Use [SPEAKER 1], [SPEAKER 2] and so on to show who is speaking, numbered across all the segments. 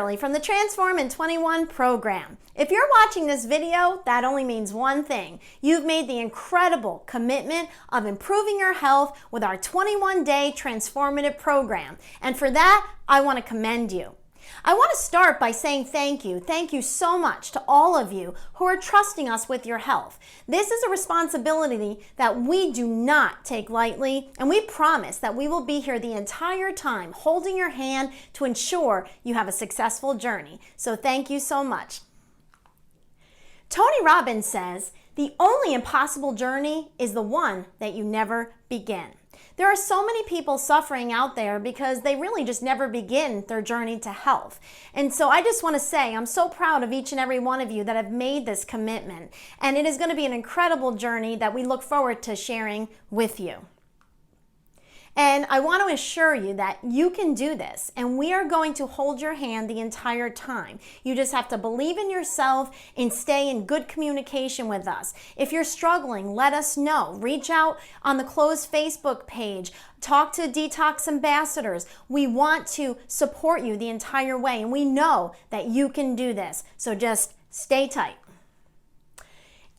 [SPEAKER 1] Kimberly from the Transform in 21 program. If you're watching this video, that only means one thing. You've made the incredible commitment of improving your health with our 21-day transformative program. And for that, I want to commend you. I want to start by saying thank you. Thank you so much to all of you who are trusting us with your health. This is a responsibility that we do not take lightly, and we promise that we will be here the entire time holding your hand to ensure you have a successful journey. So thank you so much. Tony Robbins says, "The only impossible journey is the one that you never begin." There are so many people suffering out there because they really just never begin their journey to health. And so I just want to say I'm so proud of each and every one of you that have made this commitment. And it is going to be an incredible journey that we look forward to sharing with you. And I want to assure you that you can do this, and we are going to hold your hand the entire time. You just have to believe in yourself and stay in good communication with us. If you're struggling, let us know. Reach out on the closed Facebook page. Talk to Detox Ambassadors. We want to support you the entire way, and we know that you can do this. So just stay tight.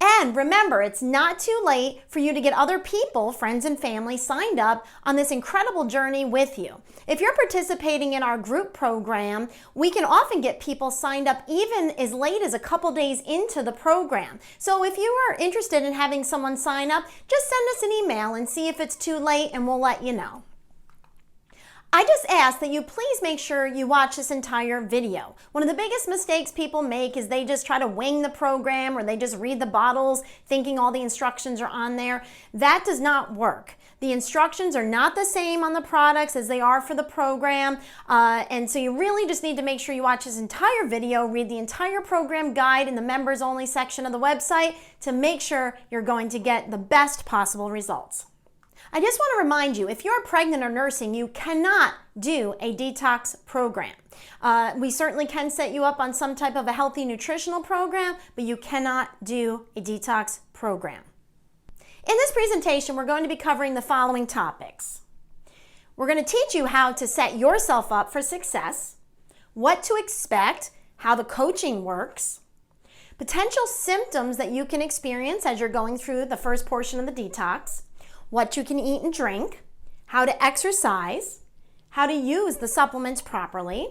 [SPEAKER 1] And remember, it's not too late for you to get other people, friends and family, signed up on this incredible journey with you. If you're participating in our group program, we can often get people signed up even as late as a couple days into the program. So if you are interested in having someone sign up, just send us an email and see if it's too late, and we'll let you know. I just ask that you please make sure you watch this entire video. One of the biggest mistakes people make is they just try to wing the program, or they just read the bottles thinking all the instructions are on there. That does not work. The instructions are not the same on the products as they are for the program, and so you really just need to make sure you watch this entire video, read the entire program guide in the members only section of the website to make sure you're going to get the best possible results. I just want to remind you, if you're pregnant or nursing, you cannot do a detox program. We certainly can set you up on some type of a healthy nutritional program, but you cannot do a detox program. In this presentation, we're going to be covering the following topics. We're going to teach you how to set yourself up for success, what to expect, how the coaching works, potential symptoms that you can experience as you're going through the first portion of the detox, what you can eat and drink, how to exercise, how to use the supplements properly,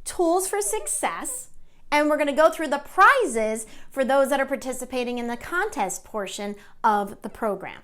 [SPEAKER 1] tools for success, and we're going to go through the prizes for those that are participating in the contest portion of the program.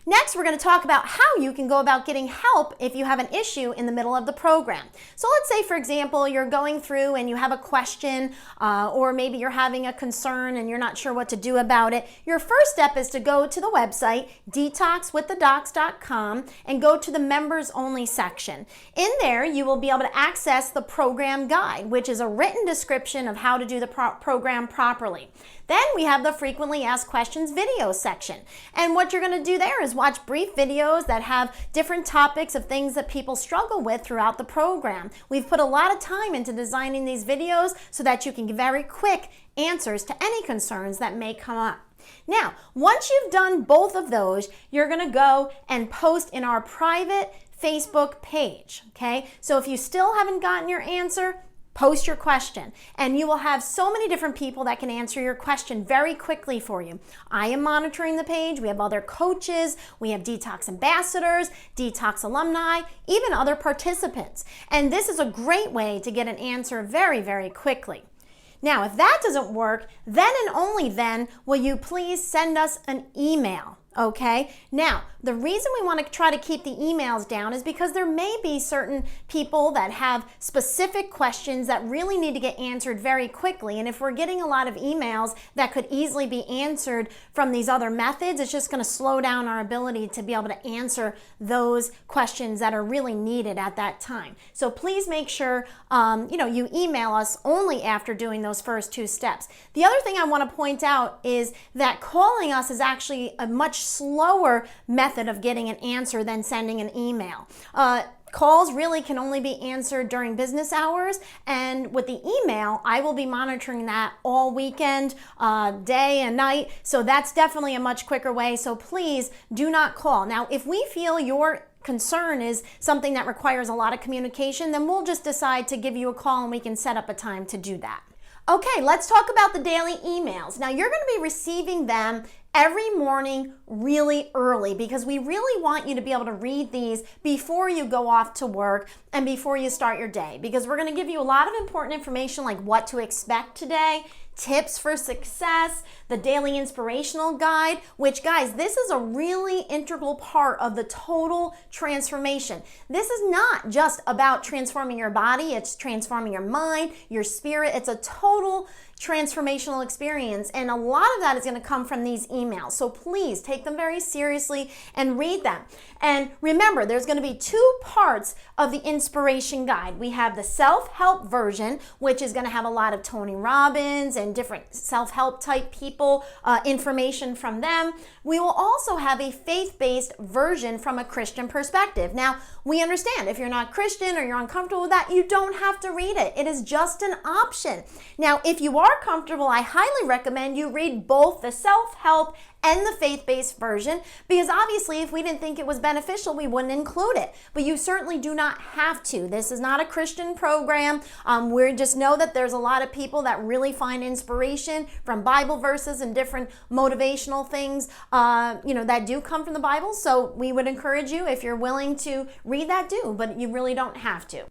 [SPEAKER 1] Next, we're going to talk about how you can go about getting help if you have an issue in the middle of the program. So let's say, for example, you're going through and you have a question, or maybe you're having a concern and you're not sure what to do about it. Your first step is to go to the website, detoxwiththedocs.com, and go to the members only section. In there, you will be able to access the program guide, which is a written description of how to do the program properly. Then we have the frequently asked questions video section. And what you're going to do there is watch brief videos that have different topics of things that people struggle with throughout the program. We've put a lot of time into designing these videos so that you can get very quick answers to any concerns that may come up. Now, once you've done both of those, you're going to go and post in our private Facebook page, okay? So if you still haven't gotten your answer, post your question, and you will have so many different people that can answer your question very quickly for you. I am monitoring the page. We have other coaches. We have Detox Ambassadors, Detox alumni, even other participants. And this is a great way to get an answer very, very quickly. Now, if that doesn't work, then and only then will you please send us an email. Okay, now the reason we want to try to keep the emails down is because there may be certain people that have specific questions that really need to get answered very quickly. And if we're getting a lot of emails that could easily be answered from these other methods, it's just going to slow down our ability to be able to answer those questions that are really needed at that time. So please make sure you email us only after doing those first two steps. The other thing I want to point out is that calling us is actually a much slower method of getting an answer than sending an email. Calls really can only be answered during business hours, and with the email, I will be monitoring that all weekend, day and night, so that's definitely a much quicker way, so please do not call. Now, if we feel your concern is something that requires a lot of communication, then we'll just decide to give you a call and we can set up a time to do that. Okay, let's talk about the daily emails. Now, you're going to be receiving them every morning really early because we really want you to be able to read these before you go off to work and before you start your day, because we're going to give you a lot of important information like what to expect today, tips for success, the daily inspirational guide, which, guys, this is a really integral part of the total transformation. This is not just about transforming your body, it's transforming your mind, your spirit. It's a total transformational experience, and a lot of that is going to come from these emails. So please take them very seriously and read them. And remember, there's going to be 2 parts of the inspiration guide. We have the self-help version, which is going to have a lot of Tony Robbins and different self-help type people, information from them. We will also have a faith-based version from a Christian perspective. Now, we understand if you're not Christian or you're uncomfortable with that, you don't have to read it. It is just an option. Now, if you are comfortable, I highly recommend you read both the self-help and the faith-based version, because obviously if we didn't think it was beneficial, we wouldn't include it. But you certainly do not have to. This is not a Christian program. We just know that there's a lot of people that really find inspiration from Bible verses and different motivational things, that do come from the Bible. So we would encourage you, if you're willing to read that, do, but you really don't have to.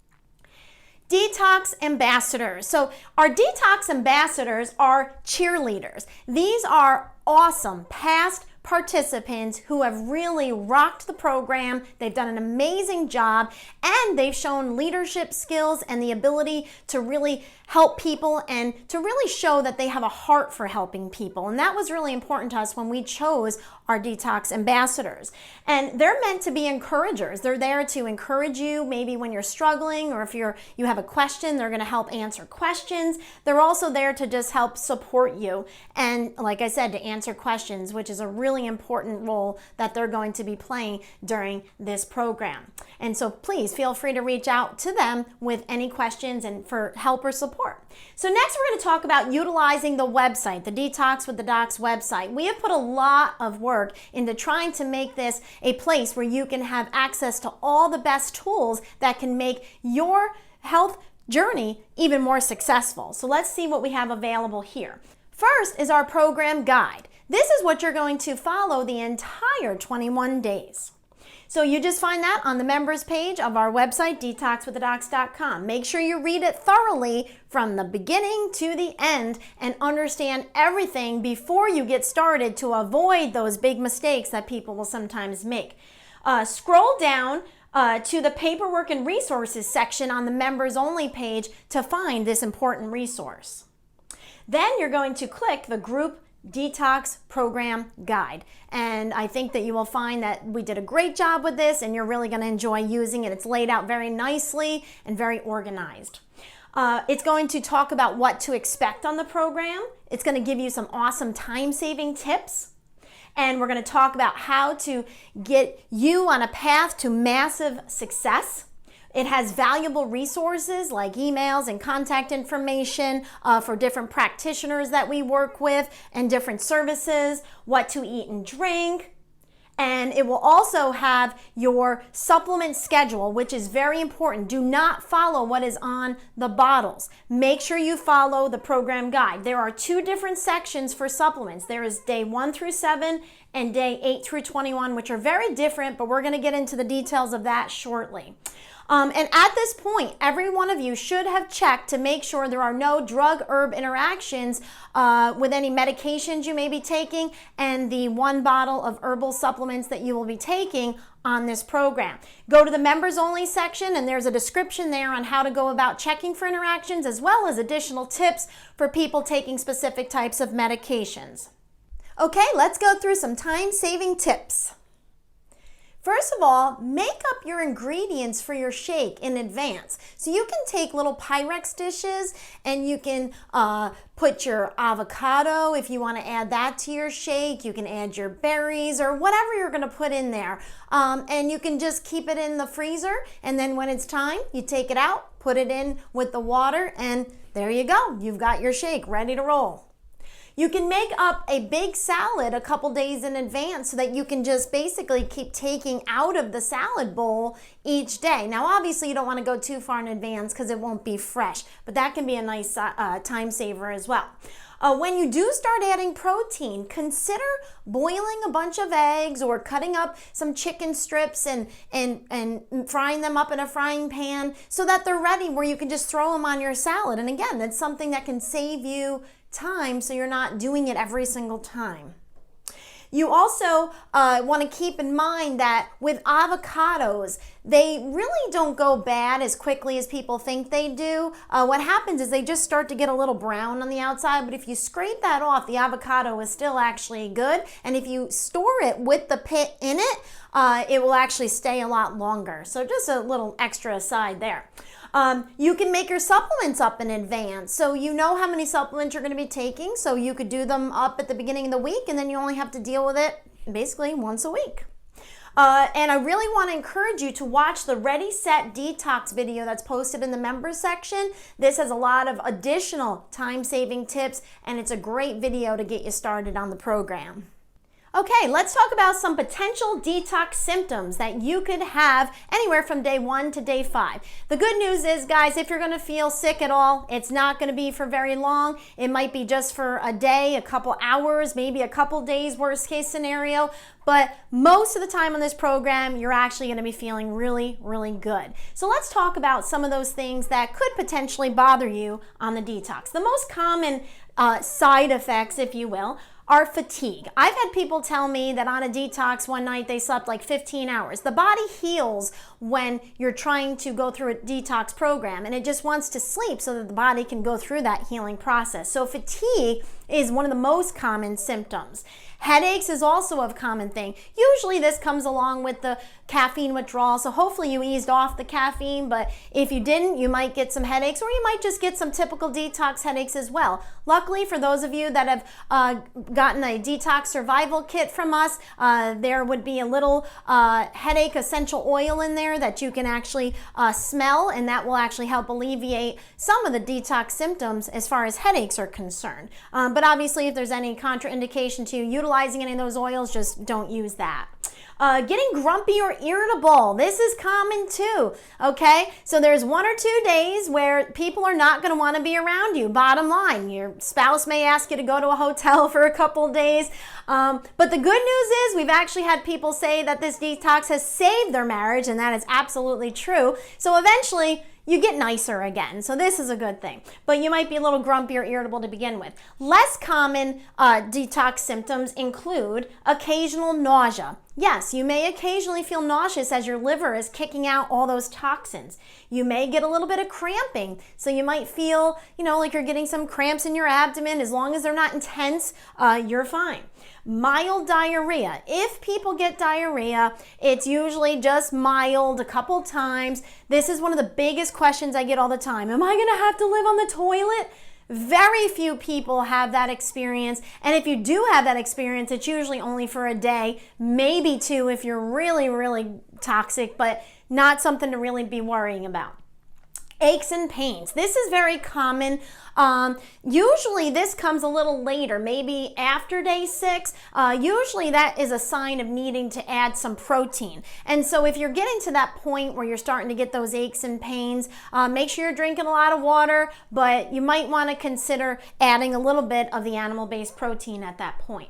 [SPEAKER 1] Detox ambassadors. So our detox ambassadors are cheerleaders. These are awesome past participants who have really rocked the program. They've done an amazing job, and they've shown leadership skills and the ability to really help people and to really show that they have a heart for helping people. And that was really important to us when we chose our detox ambassadors. And they're meant to be encouragers. They're there to encourage you maybe when you're struggling, or if you have a question, they're going to help answer questions. They're also there to just help support you, and like I said, to answer questions, which is a really important role that they're going to be playing during this program. And so please feel free to reach out to them with any questions and for help or support. So next we're going to talk about utilizing the website, the Detox with the Docs website. We have put a lot of work into trying to make this a place where you can have access to all the best tools that can make your health journey even more successful. So let's see what we have available here. First is our program guide. This is what you're going to follow the entire 21 days. So you just find that on the members page of our website, detoxwiththedocs.com. Make sure you read it thoroughly from the beginning to the end and understand everything before you get started to avoid those big mistakes that people will sometimes make. Scroll down to the paperwork and resources section on the members only page to find this important resource. Then you're going to click the group Detox Program Guide. And I think that you will find that we did a great job with this, and you're really going to enjoy using it. It's laid out very nicely and very organized. It's going to talk about what to expect on the program. It's going to give you some awesome time-saving tips. And we're going to talk about how to get you on a path to massive success. It has valuable resources like emails and contact information for different practitioners that we work with and different services, what to eat and drink. And it will also have your supplement schedule, which is very important. Do not follow what is on the bottles. Make sure you follow the program guide. There are 2 different sections for supplements. There is day 1 through 7 and day 8 through 21, which are very different, but we're going to get into the details of that shortly. And at this point, every one of you should have checked to make sure there are no drug-herb interactions with any medications you may be taking and the 1 bottle of herbal supplements that you will be taking on this program. Go to the members only section, and there's a description there on how to go about checking for interactions, as well as additional tips for people taking specific types of medications. Okay, let's go through some time-saving tips. First of all, make up your ingredients for your shake in advance. So you can take little Pyrex dishes and you can put your avocado if you want to add that to your shake. You can add your berries or whatever you're going to put in there. And you can just keep it in the freezer, and then when it's time, you take it out, put it in with the water, and there you go. You've got your shake ready to roll. You can make up a big salad a couple days in advance so that you can just basically keep taking out of the salad bowl each day. Now, obviously, you don't want to go too far in advance because it won't be fresh, but that can be a nice time saver as well. When you do start adding protein, consider boiling a bunch of eggs or cutting up some chicken strips and frying them up in a frying pan so that they're ready where you can just throw them on your salad. And again, that's something that can save you time so you're not doing it every single time. You also want to keep in mind that with avocados, they really don't go bad as quickly as people think they do. What happens is they just start to get a little brown on the outside, but if you scrape that off, the avocado is still actually good. And if you store it with the pit in it, it will actually stay a lot longer. So just a little extra aside there. You can make your supplements up in advance. So you know how many supplements you're going to be taking. So you could do them up at the beginning of the week and then you only have to deal with it basically once a week. And I really want to encourage you to watch the Ready, Set, Detox video that's posted in the members section. This has a lot of additional time-saving tips and it's a great video to get you started on the program. Okay, let's talk about some potential detox symptoms that you could have anywhere from day 1 to day 5. The good news is, guys, if you're going to feel sick at all, it's not going to be for very long. It might be just for a day, a couple hours, maybe a couple days, worst case scenario. But most of the time on this program, you're actually going to be feeling really, really good. So let's talk about some of those things that could potentially bother you on the detox. The most common side effects, if you will, are fatigue. I've had people tell me that on a detox one night they slept like 15 hours. The body heals when you're trying to go through a detox program and it just wants to sleep so that the body can go through that healing process. So fatigue is one of the most common symptoms. Headaches is also a common thing. Usually this comes along with the caffeine withdrawal, so hopefully you eased off the caffeine, but if you didn't, you might get some headaches or you might just get some typical detox headaches as well. Luckily, for those of you that have gotten a detox survival kit from us, there would be a little headache essential oil in there that you can actually smell, and that will actually help alleviate some of the detox symptoms as far as headaches are concerned. But obviously, if there's any contraindication to utilizing any of those oils, just don't use that. Getting grumpy or irritable. This is common too, okay? So there's 1 or 2 days where people are not going to want to be around you. Bottom line, your spouse may ask you to go to a hotel for a couple days. But the good news is we've actually had people say that this detox has saved their marriage, and that is absolutely true. So eventually, you get nicer again. So this is a good thing. But you might be a little grumpy or irritable to begin with. Less common detox symptoms include occasional nausea. Yes, you may occasionally feel nauseous as your liver is kicking out all those toxins. You may get a little bit of cramping. So you might feel, like you're getting some cramps in your abdomen. As long as they're not intense, you're fine. Mild diarrhea. If people get diarrhea, it's usually just mild a couple times. This is one of the biggest questions I get all the time. Am I going to have to live on the toilet? Very few people have that experience, and if you do have that experience, it's usually only for a day, maybe 2 if you're really, really toxic, but not something to really be worrying about. Aches and pains. This is very common. Usually this comes a little later, maybe after day 6. Usually that is a sign of needing to add some protein. And so if you're getting to that point where you're starting to get those aches and pains, make sure you're drinking a lot of water, but you might want to consider adding a little bit of the animal-based protein at that point.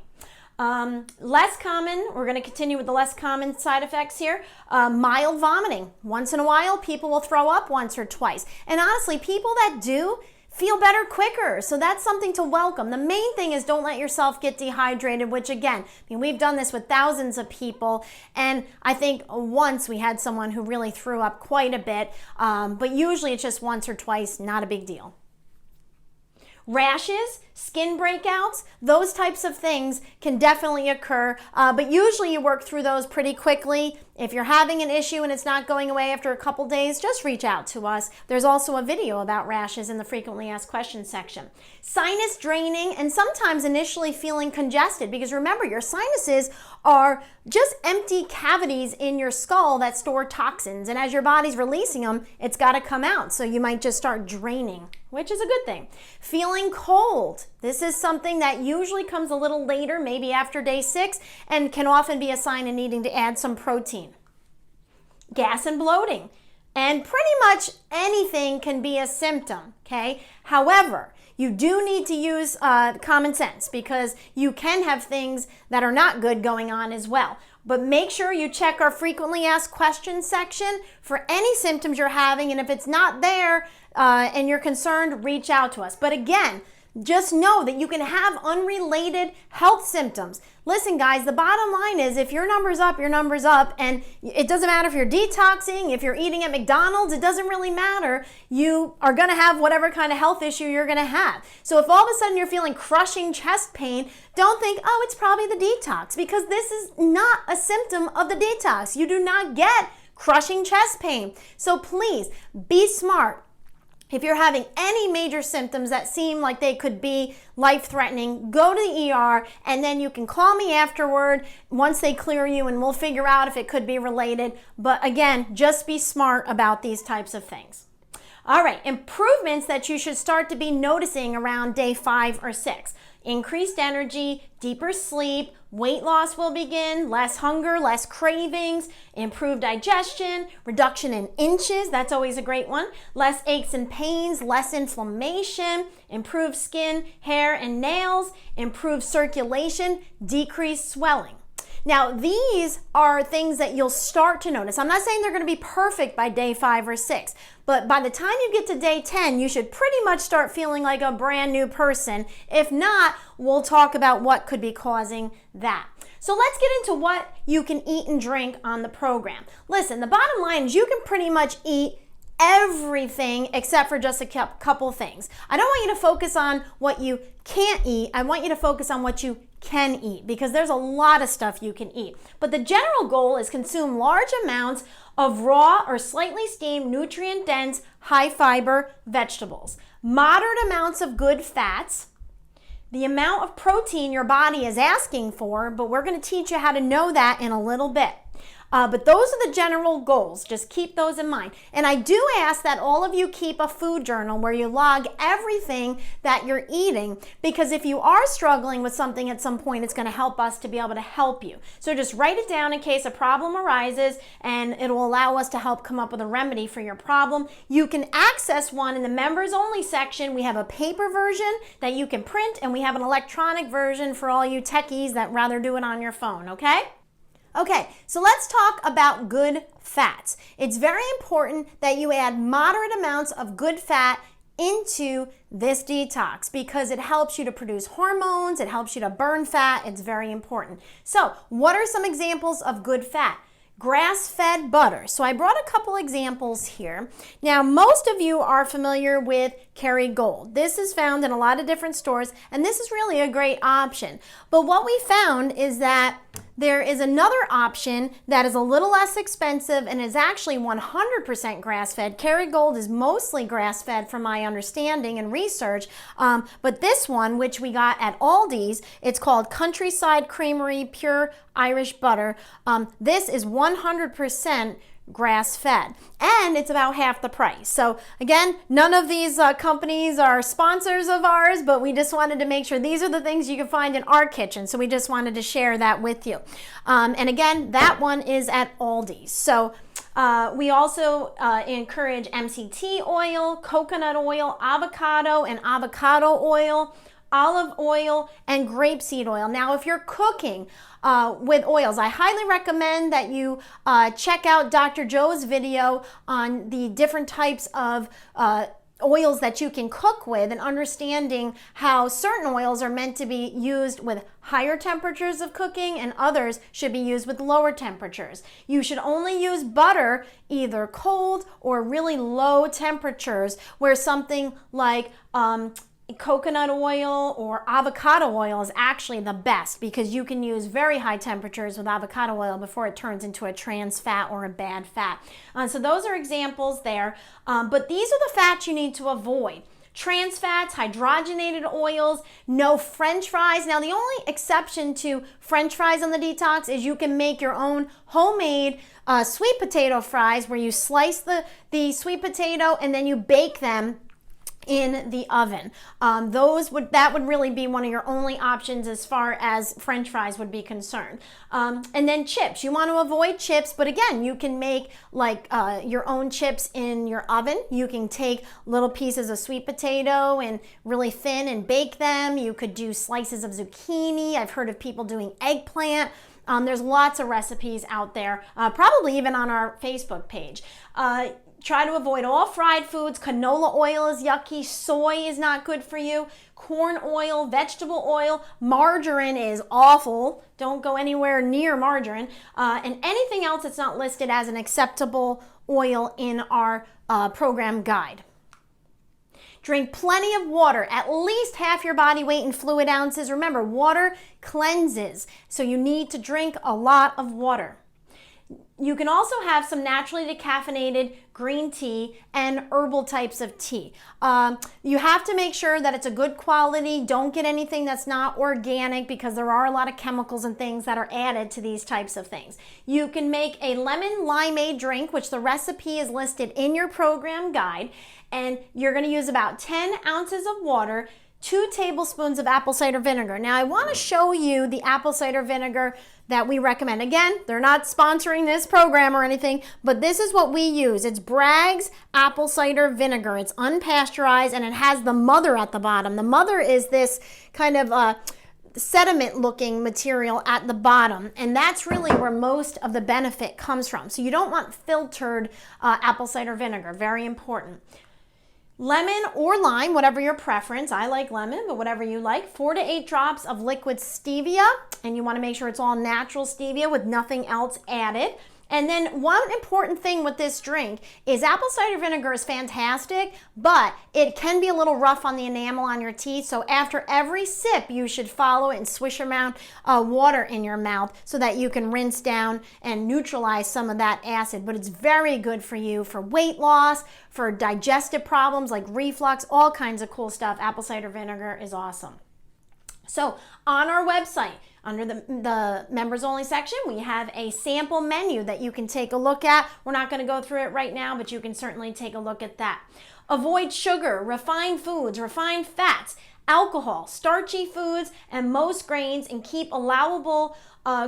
[SPEAKER 1] Less common, we're going to continue with the less common side effects here. Mild vomiting. Once in a while, people will throw up once or twice. And honestly, people that do feel better quicker. So that's something to welcome. The main thing is don't let yourself get dehydrated, which again, we've done this with thousands of people. And I think once we had someone who really threw up quite a bit, but usually it's just once or twice, not a big deal. Rashes, skin breakouts, those types of things can definitely occur, but usually you work through those pretty quickly. If you're having an issue and it's not going away after a couple days, just reach out to us. There's also a video about rashes in the frequently asked questions section. Sinus draining and sometimes initially feeling congested, because remember, your sinuses are just empty cavities in your skull that store toxins, and as your body's releasing them, it's got to come out, so you might just start draining which is a good thing. Feeling cold. This is something that usually comes a little later, maybe after day 6, and can often be a sign of needing to add some protein. Gas and bloating. And pretty much anything can be a symptom, okay? However, you do need to use common sense because you can have things that are not good going on as well. But make sure you check our frequently asked questions section for any symptoms you're having, and if it's not there and you're concerned, reach out to us. But again, just know that you can have unrelated health symptoms. Listen, guys, the bottom line is if your number's up, your number's up, and it doesn't matter if you're detoxing, if you're eating at McDonald's, it doesn't really matter. You are going to have whatever kind of health issue you're going to have. So if all of a sudden you're feeling crushing chest pain, don't think, oh, it's probably the detox, because this is not a symptom of the detox. You do not get crushing chest pain. So please be smart. If you're having any major symptoms that seem like they could be life-threatening, go to the ER, and then you can call me afterward once they clear you, and we'll figure out if it could be related. But again, just be smart about these types of things. All right, improvements that you should start to be noticing around day 5 or 6. Increased energy, deeper sleep, weight loss will begin, less hunger, less cravings, improved digestion, reduction in inches, that's always a great one, less aches and pains, less inflammation, improved skin, hair, and nails, improved circulation, decreased swelling. Now, these are things that you'll start to notice. I'm not saying they're going to be perfect by day 5 or 6, but by the time you get to day 10, you should pretty much start feeling like a brand new person. If not, we'll talk about what could be causing that. So let's get into what you can eat and drink on the program. Listen, the bottom line is you can pretty much eat everything except for just a couple things. I don't want you to focus on what you can't eat. I want you to focus on what you can eat, because there's a lot of stuff you can eat. But the general goal is consume large amounts of raw or slightly steamed, nutrient-dense, high-fiber vegetables, moderate amounts of good fats, the amount of protein your body is asking for, but we're going to teach you how to know that in a little bit. But those are the general goals. Just keep those in mind. And I do ask that all of you keep a food journal where you log everything that you're eating, because if you are struggling with something at some point, it's going to help us to be able to help you. So just write it down in case a problem arises, and it will allow us to help come up with a remedy for your problem. You can access one in the members only section. We have a paper version that you can print, and we have an electronic version for all you techies that rather do it on your phone, okay? Okay, so let's talk about good fats. It's very important that you add moderate amounts of good fat into this detox because it helps you to produce hormones, it helps you to burn fat, it's very important. So, what are some examples of good fat? Grass-fed butter. So I brought a couple examples here. Now, most of you are familiar with Kerrygold. This is found in a lot of different stores, and this is really a great option. But what we found is that there is another option that is a little less expensive and is actually 100% grass-fed. Kerrygold is mostly grass-fed from my understanding and research, but this one, which we got at Aldi's, it's called Countryside Creamery Pure Irish Butter. This is 100% grass-fed, and it's about half the price. So again, none of these companies are sponsors of ours, but we just wanted to make sure these are the things you can find in our kitchen, so we just wanted to share that with you. And again, that one is at Aldi's. So we also encourage MCT oil, coconut oil, avocado and avocado oil, olive oil, and grapeseed oil. Now, if you're cooking with oils, I highly recommend that you check out Dr. Joe's video on the different types of oils that you can cook with, and understanding how certain oils are meant to be used with higher temperatures of cooking and others should be used with lower temperatures. You should only use butter either cold or really low temperatures, where something like coconut oil or avocado oil is actually the best, because you can use very high temperatures with avocado oil before it turns into a trans fat or a bad fat. So those are examples there, but these are the fats you need to avoid. Trans fats, hydrogenated oils, no French fries. Now, the only exception to French fries on the detox is you can make your own homemade sweet potato fries, where you slice the sweet potato and then you bake them in the oven. That would really be one of your only options as far as French fries would be concerned. And then chips. You want to avoid chips, but again, you can make like your own chips in your oven. You can take little pieces of sweet potato and really thin and bake them. You could do slices of zucchini. I've heard of people doing eggplant. There's lots of recipes out there, probably even on our Facebook page. Try to avoid all fried foods. Canola oil is yucky. Soy is not good for you. Corn oil, vegetable oil, margarine is awful. Don't go anywhere near margarine. And anything else that's not listed as an acceptable oil in our program guide. Drink plenty of water, at least half your body weight in fluid ounces. Remember, water cleanses, so you need to drink a lot of water. You can also have some naturally decaffeinated green tea and herbal types of tea. You have to make sure that it's a good quality. Don't get anything that's not organic because there are a lot of chemicals and things that are added to these types of things. You can make a lemon limeade drink, which the recipe is listed in your program guide, and you're going to use about 10 ounces of water, 2 tablespoons of apple cider vinegar. Now I want to show you the apple cider vinegar that we recommend. Again, they're not sponsoring this program or anything, but this is what we use. It's Bragg's apple cider vinegar. It's unpasteurized and it has the mother at the bottom. The mother is this kind of sediment looking material at the bottom, and that's really where most of the benefit comes from. So you don't want filtered apple cider vinegar. Very important. Lemon or lime, whatever your preference. I like lemon, but whatever you like. 4 to 8 drops of liquid stevia, and you want to make sure it's all natural stevia with nothing else added. And then one important thing with this drink is apple cider vinegar is fantastic, but it can be a little rough on the enamel on your teeth. So after every sip, you should follow it and swish around water in your mouth so that you can rinse down and neutralize some of that acid. But it's very good for you for weight loss, for digestive problems like reflux, all kinds of cool stuff. Apple cider vinegar is awesome. So on our website, under the members only section, we have a sample menu that you can take a look at. We're not going to go through it right now, but you can certainly take a look at that. Avoid sugar, refined foods, refined fats, alcohol, starchy foods, and most grains, and keep allowable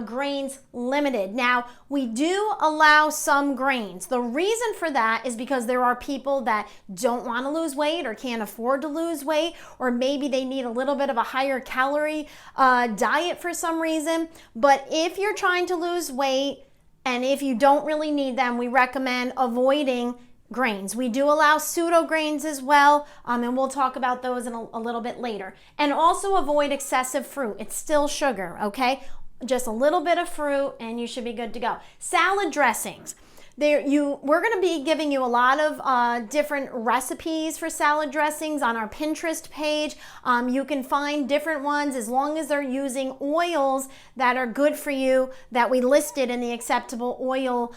[SPEAKER 1] grains limited. Now, we do allow some grains. The reason for that is because there are people that don't want to lose weight or can't afford to lose weight, or maybe they need a little bit of a higher calorie diet for some reason. But if you're trying to lose weight and if you don't really need them, we recommend avoiding grains. We do allow pseudo grains as well, and we'll talk about those in a little bit later. And also avoid excessive fruit. It's still sugar, okay? Just a little bit of fruit and you should be good to go. Salad dressings. We're going to be giving you a lot of different recipes for salad dressings on our Pinterest page. You can find different ones as long as they're using oils that are good for you that we listed in the acceptable oil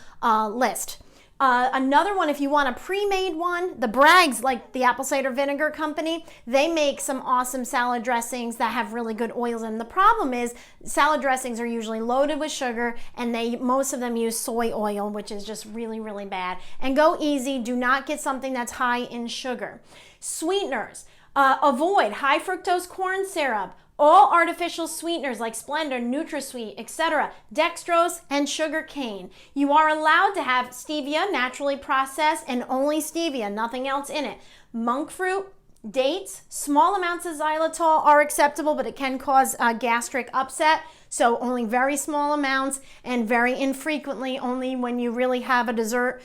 [SPEAKER 1] list. Another one, if you want a pre-made one, the Bragg's, like the apple cider vinegar company, they make some awesome salad dressings that have really good oils in them. The problem is salad dressings are usually loaded with sugar, and most of them use soy oil, which is just really, really bad. And go easy. Do not get something that's high in sugar. Sweeteners. Avoid high fructose corn syrup, all artificial sweeteners like Splenda, NutraSweet, etc., dextrose, and sugar cane. You are allowed to have stevia, naturally processed, and only stevia, nothing else in it. Monk fruit, dates, small amounts of xylitol are acceptable, but it can cause gastric upset. So only very small amounts and very infrequently, only when you really have a dessert,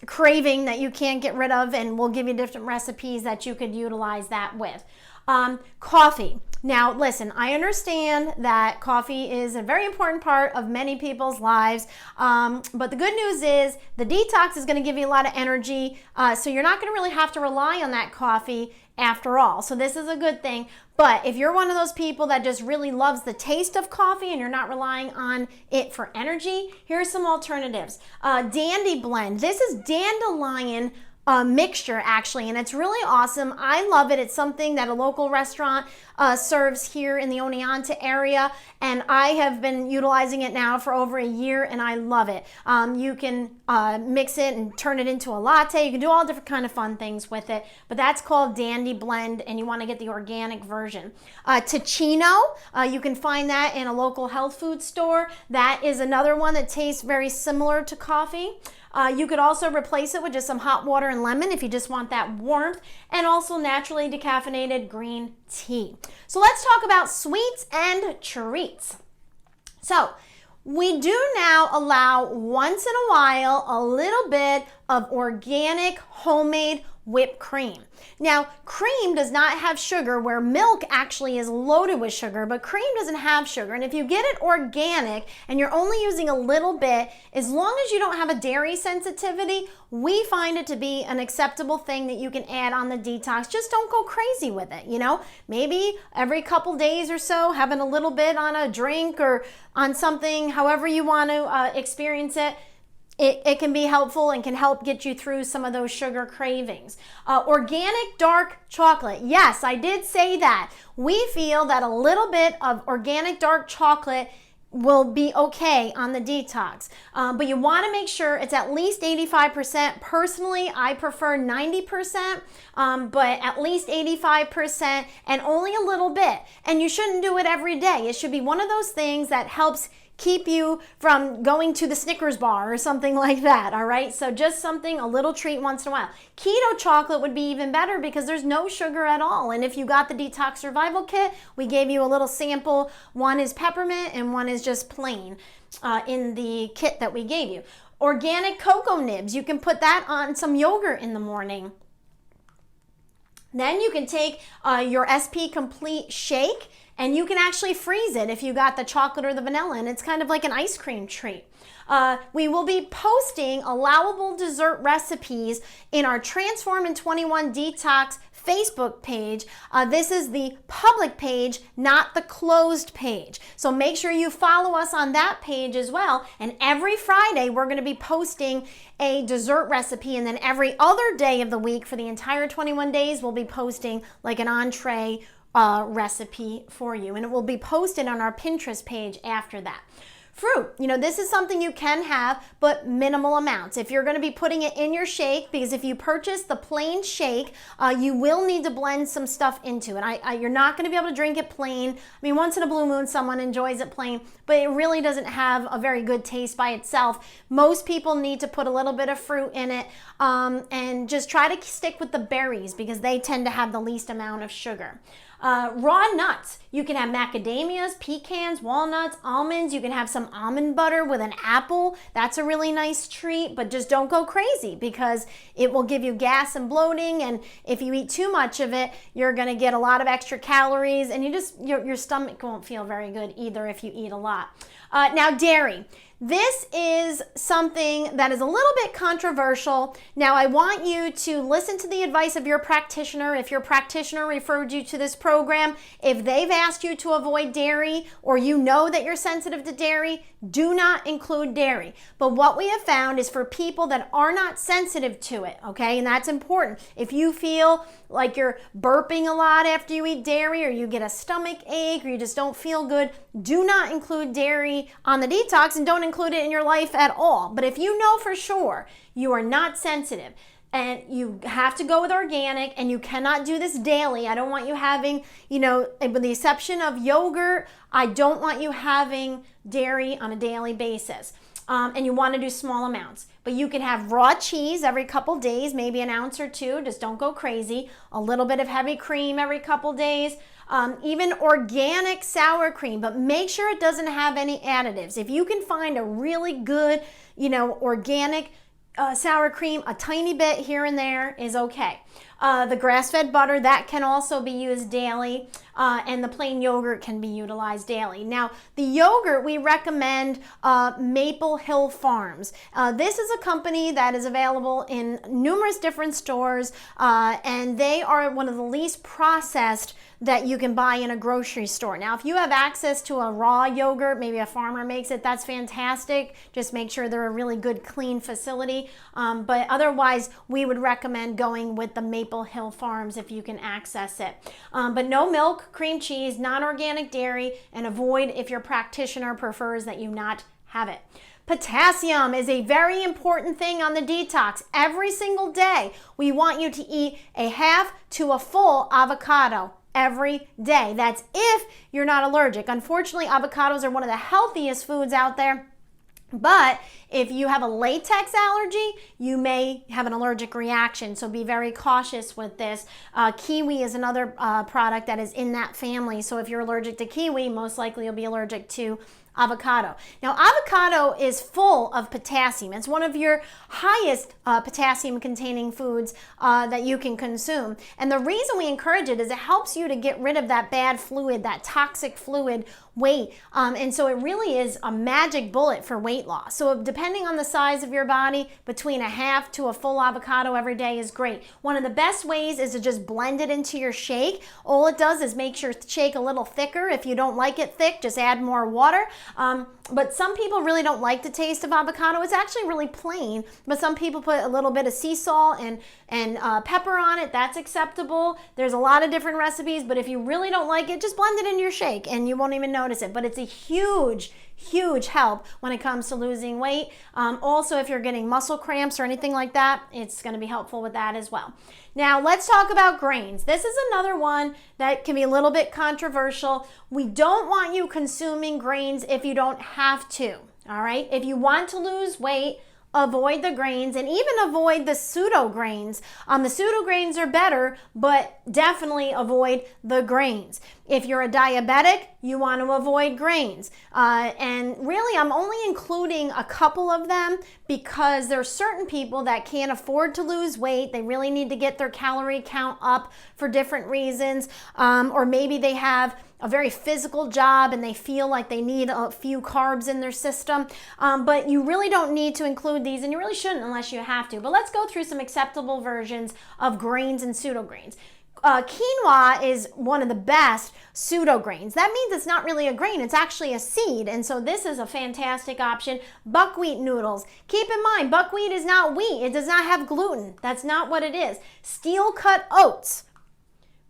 [SPEAKER 1] craving that you can't get rid of, and we'll give you different recipes that you could utilize that with. Coffee. Now, listen, I understand that coffee is a very important part of many people's lives, but the good news is the detox is going to give you a lot of energy, so you're not going to really have to rely on that coffee after all. So this is a good thing. But if you're one of those people that just really loves the taste of coffee and you're not relying on it for energy, here's some alternatives. Dandy Blend. This is dandelion mixture actually, and it's really awesome. I love it. It's something that a local restaurant serves here in the Oneonta area, and I have been utilizing it now for over a year, and I love it. You can mix it and turn it into a latte. You can do all different kind of fun things with it, but that's called Dandy Blend, and you want to get the organic version. Ticino, you can find that in a local health food store. That is another one that tastes very similar to coffee. You could also replace it with just some hot water and lemon if you just want that warmth, and also naturally decaffeinated green tea. So let's talk about sweets and treats. So we do now allow once in a while a little bit of organic homemade whipped cream. Now, cream does not have sugar, where milk actually is loaded with sugar, but cream doesn't have sugar. And if you get it organic and you're only using a little bit, as long as you don't have a dairy sensitivity, we find it to be an acceptable thing that you can add on the detox. Just don't go crazy with it, you know? Maybe every couple days or so, having a little bit on a drink or on something, however you want to experience it. It can be helpful and can help get you through some of those sugar cravings. Organic dark chocolate. Yes, I did say that. We feel that a little bit of organic dark chocolate will be okay on the detox. But you want to make sure it's at least 85%. Personally, I prefer 90%, but at least 85% and only a little bit. And you shouldn't do it every day. It should be one of those things that helps keep you from going to the Snickers bar or something like that, all right? So just something, a little treat once in a while. Keto chocolate would be even better because there's no sugar at all. And if you got the Detox Survival Kit, we gave you a little sample. One is peppermint and one is just plain in the kit that we gave you. Organic cocoa nibs, you can put that on some yogurt in the morning. Then you can take your SP Complete shake, and you can actually freeze it if you got the chocolate or the vanilla, and it's kind of like an ice cream treat. We will be posting allowable dessert recipes in our Transform in 21 Detox Facebook page. This is the public page, not the closed page. So make sure you follow us on that page as well. And every Friday, we're going to be posting a dessert recipe. And then every other day of the week for the entire 21 days, we'll be posting like an entree recipe for you. And it will be posted on our Pinterest page after that. Fruit, you know, this is something you can have, but minimal amounts. If you're going to be putting it in your shake, because if you purchase the plain shake, you will need to blend some stuff into it. You're not going to be able to drink it plain. I mean, once in a blue moon, someone enjoys it plain, but it really doesn't have a very good taste by itself. Most people need to put a little bit of fruit in it, and just try to stick with the berries because they tend to have the least amount of sugar. Raw nuts. You can have macadamias, pecans, walnuts, almonds. You can have some almond butter with an apple. That's a really nice treat, but just don't go crazy because it will give you gas and bloating. And if you eat too much of it, you're going to get a lot of extra calories, and your stomach won't feel very good either if you eat a lot. Now, dairy. This is something that is a little bit controversial. Now, I want you to listen to the advice of your practitioner. If your practitioner referred you to this program, if they've asked you to avoid dairy or you know that you're sensitive to dairy, do not include dairy. But what we have found is for people that are not sensitive to it, okay, and that's important. If you feel like you're burping a lot after you eat dairy, or you get a stomach ache, or you just don't feel good, do not include dairy on the detox, and don't include it in your life at all. But if you know for sure you are not sensitive, and you have to go with organic, and you cannot do this daily. I don't want you having, you know, with the exception of yogurt, I don't want you having dairy on a daily basis. And you want to do small amounts. But you can have raw cheese every couple days, maybe an ounce or two, just don't go crazy. A little bit of heavy cream every couple days. Even organic sour cream, but make sure it doesn't have any additives. If you can find a really good, you know, organic sour cream, a tiny bit here and there is okay. The grass-fed butter, that can also be used daily. and the plain yogurt can be utilized daily. Now, the yogurt, we recommend Maple Hill Farms. This is a company that is available in numerous different stores, and they are one of the least processed that you can buy in a grocery store. Now, if you have access to a raw yogurt, maybe a farmer makes it, that's fantastic. Just make sure they're a really good, clean facility. But otherwise, we would recommend going with the Maple Hill Farms if you can access it. But no milk, cream cheese, non-organic dairy, and avoid if your practitioner prefers that you not have it. Potassium is a very important thing on the detox. Every single day, we want you to eat a half to a full avocado every day. That's if you're not allergic. Unfortunately, avocados are one of the healthiest foods out there. But if you have a latex allergy, you may have an allergic reaction, so be very cautious with this. Kiwi is another product that is in that family, so if you're allergic to kiwi, most likely you'll be allergic to avocado. Now, avocado is full of potassium. It's one of your highest potassium containing foods that you can consume. And the reason we encourage it is it helps you to get rid of that bad fluid, that toxic fluid weight. And so it really is a magic bullet for weight loss. So depending on the size of your body, between a half to a full avocado every day is great. One of the best ways is to just blend it into your shake. All it does is makes your shake a little thicker. If you don't like it thick, just add more water. But some people really don't like the taste of avocado. It's actually really plain, but some people put a little bit of sea salt and pepper on it. That's acceptable. There's a lot of different recipes, but if you really don't like it, just blend it in your shake and you won't even notice it. But it's a huge help when it comes to losing weight. Also, if you're getting muscle cramps or anything like that, it's going to be helpful with that as well. Now, let's talk about grains. This is another one that can be a little bit controversial. We don't want you consuming grains if you don't have to, all right? If you want to lose weight, avoid the grains and even avoid the pseudo grains. The pseudo grains are better, but definitely avoid the grains. If you're a diabetic, you want to avoid grains. And really, I'm only including a couple of them because there are certain people that can't afford to lose weight. They really need to get their calorie count up for different reasons. Or maybe they have a very physical job and they feel like they need a few carbs in their system. But you really don't need to include these, and you really shouldn't unless you have to. But let's go through some acceptable versions of grains and pseudo grains. Quinoa is one of the best pseudo grains. That means it's not really a grain, it's actually a seed. And so this is a fantastic option. Buckwheat noodles. Keep in mind, buckwheat is not wheat. It does not have gluten. That's not what it is. Steel cut oats.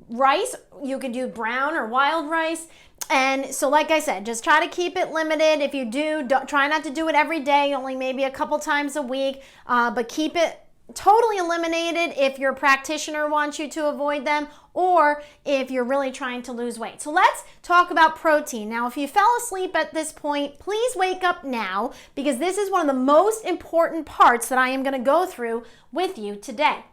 [SPEAKER 1] Rice, you could do brown or wild rice. And so like I said, just try to keep it limited. If you do, try not to do it every day, only maybe a couple times a week, but keep it totally eliminated if your practitioner wants you to avoid them or if you're really trying to lose weight. So let's talk about protein. Now, if you fell asleep at this point, please wake up now because this is one of the most important parts that I am going to go through with you today.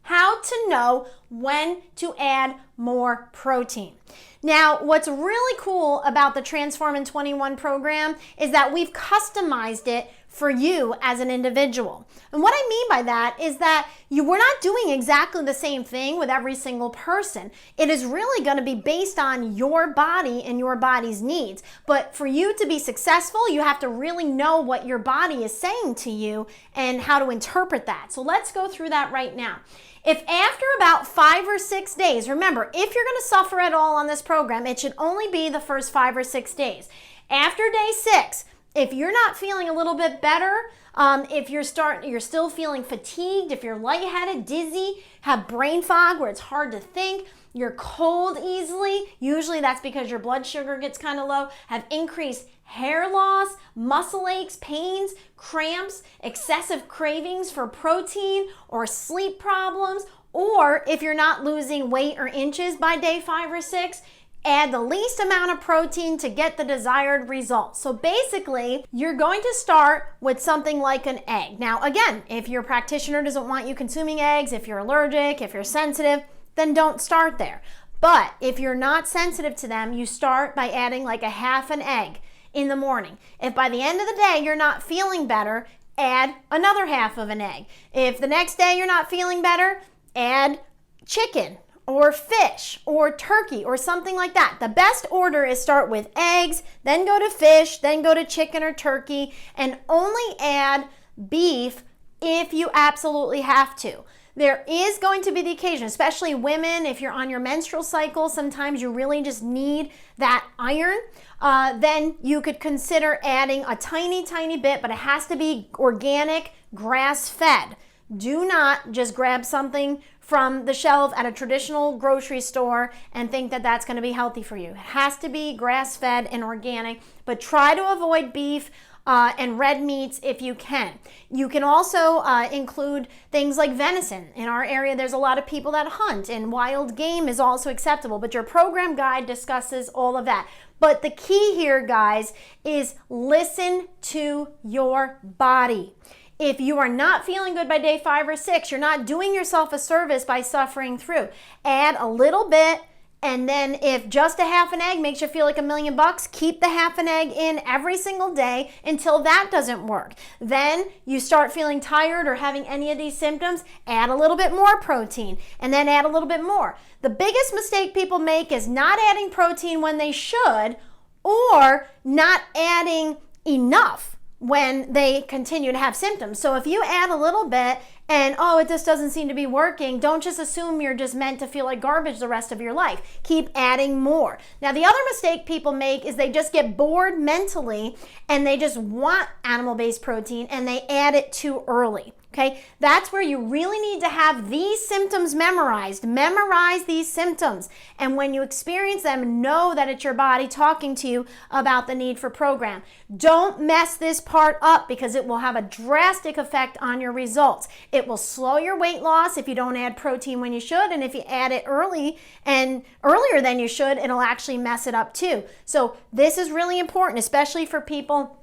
[SPEAKER 1] How to know when to add more protein. Now, what's really cool about the Transform in 21 program is that we've customized it for you as an individual. And what I mean by that is that we're not doing exactly the same thing with every single person. It is really going to be based on your body and your body's needs. But for you to be successful, you have to really know what your body is saying to you and how to interpret that. So let's go through that right now. If after about 5 or 6 days, remember, if you're going to suffer at all on this program, it should only be the first 5 or 6 days. After day 6, if you're not feeling a little bit better, if you're still feeling fatigued, if you're lightheaded, dizzy, have brain fog where it's hard to think, you're cold easily, usually that's because your blood sugar gets kind of low, have increased hair loss, muscle aches, pains, cramps, excessive cravings for protein, or sleep problems, or if you're not losing weight or inches by day 5 or 6, add the least amount of protein to get the desired results. So basically, you're going to start with something like an egg. Now, again, if your practitioner doesn't want you consuming eggs, if you're allergic, if you're sensitive, then don't start there. But if you're not sensitive to them, you start by adding like a half an egg in the morning. If by the end of the day you're not feeling better, add another half of an egg. If the next day you're not feeling better, add chicken or fish or turkey or something like that. The best order is start with eggs, then go to fish, then go to chicken or turkey, and only add beef if you absolutely have to. There is going to be the occasion, especially women, if you're on your menstrual cycle, sometimes you really just need that iron. Then you could consider adding a tiny, tiny bit, but it has to be organic, grass-fed. Do not just grab something from the shelf at a traditional grocery store and think that that's going to be healthy for you. It has to be grass-fed and organic, but try to avoid beef and red meats if you can. You can also include things like venison. In our area, there's a lot of people that hunt, and wild game is also acceptable, but your program guide discusses all of that. But the key here, guys, is listen to your body. If you are not feeling good by day 5 or 6, you're not doing yourself a service by suffering through. Add a little bit, and then if just a half an egg makes you feel like $1,000,000, keep the half an egg in every single day until that doesn't work. Then you start feeling tired or having any of these symptoms, add a little bit more protein, and then add a little bit more. The biggest mistake people make is not adding protein when they should, or not adding enough when they continue to have symptoms. So if you add a little bit and, it just doesn't seem to be working, don't just assume you're just meant to feel like garbage the rest of your life. Keep adding more. Now, the other mistake people make is they just get bored mentally and they just want animal-based protein and they add it too early. Okay, that's where you really need to have these symptoms memorized. Memorize these symptoms. And when you experience them, know that it's your body talking to you about the need for program. Don't mess this part up because it will have a drastic effect on your results. It will slow your weight loss if you don't add protein when you should. And if you add it early and earlier than you should, it'll actually mess it up too. So this is really important, especially for people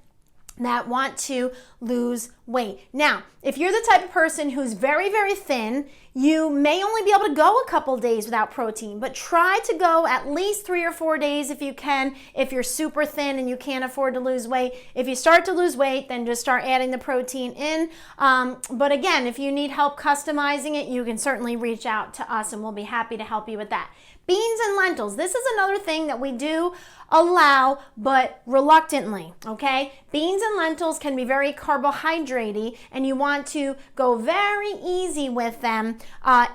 [SPEAKER 1] that want to lose weight. Now, if you're the type of person who's very, very thin, you may only be able to go a couple days without protein, but try to go at least 3 or 4 days if you can, if you're super thin and you can't afford to lose weight. If you start to lose weight, then just start adding the protein in. But again, if you need help customizing it, you can certainly reach out to us and we'll be happy to help you with that. Beans and lentils. This is another thing that we do allow, but reluctantly, okay? Beans and lentils can be very carbohydrate-y, and you want to go very easy with them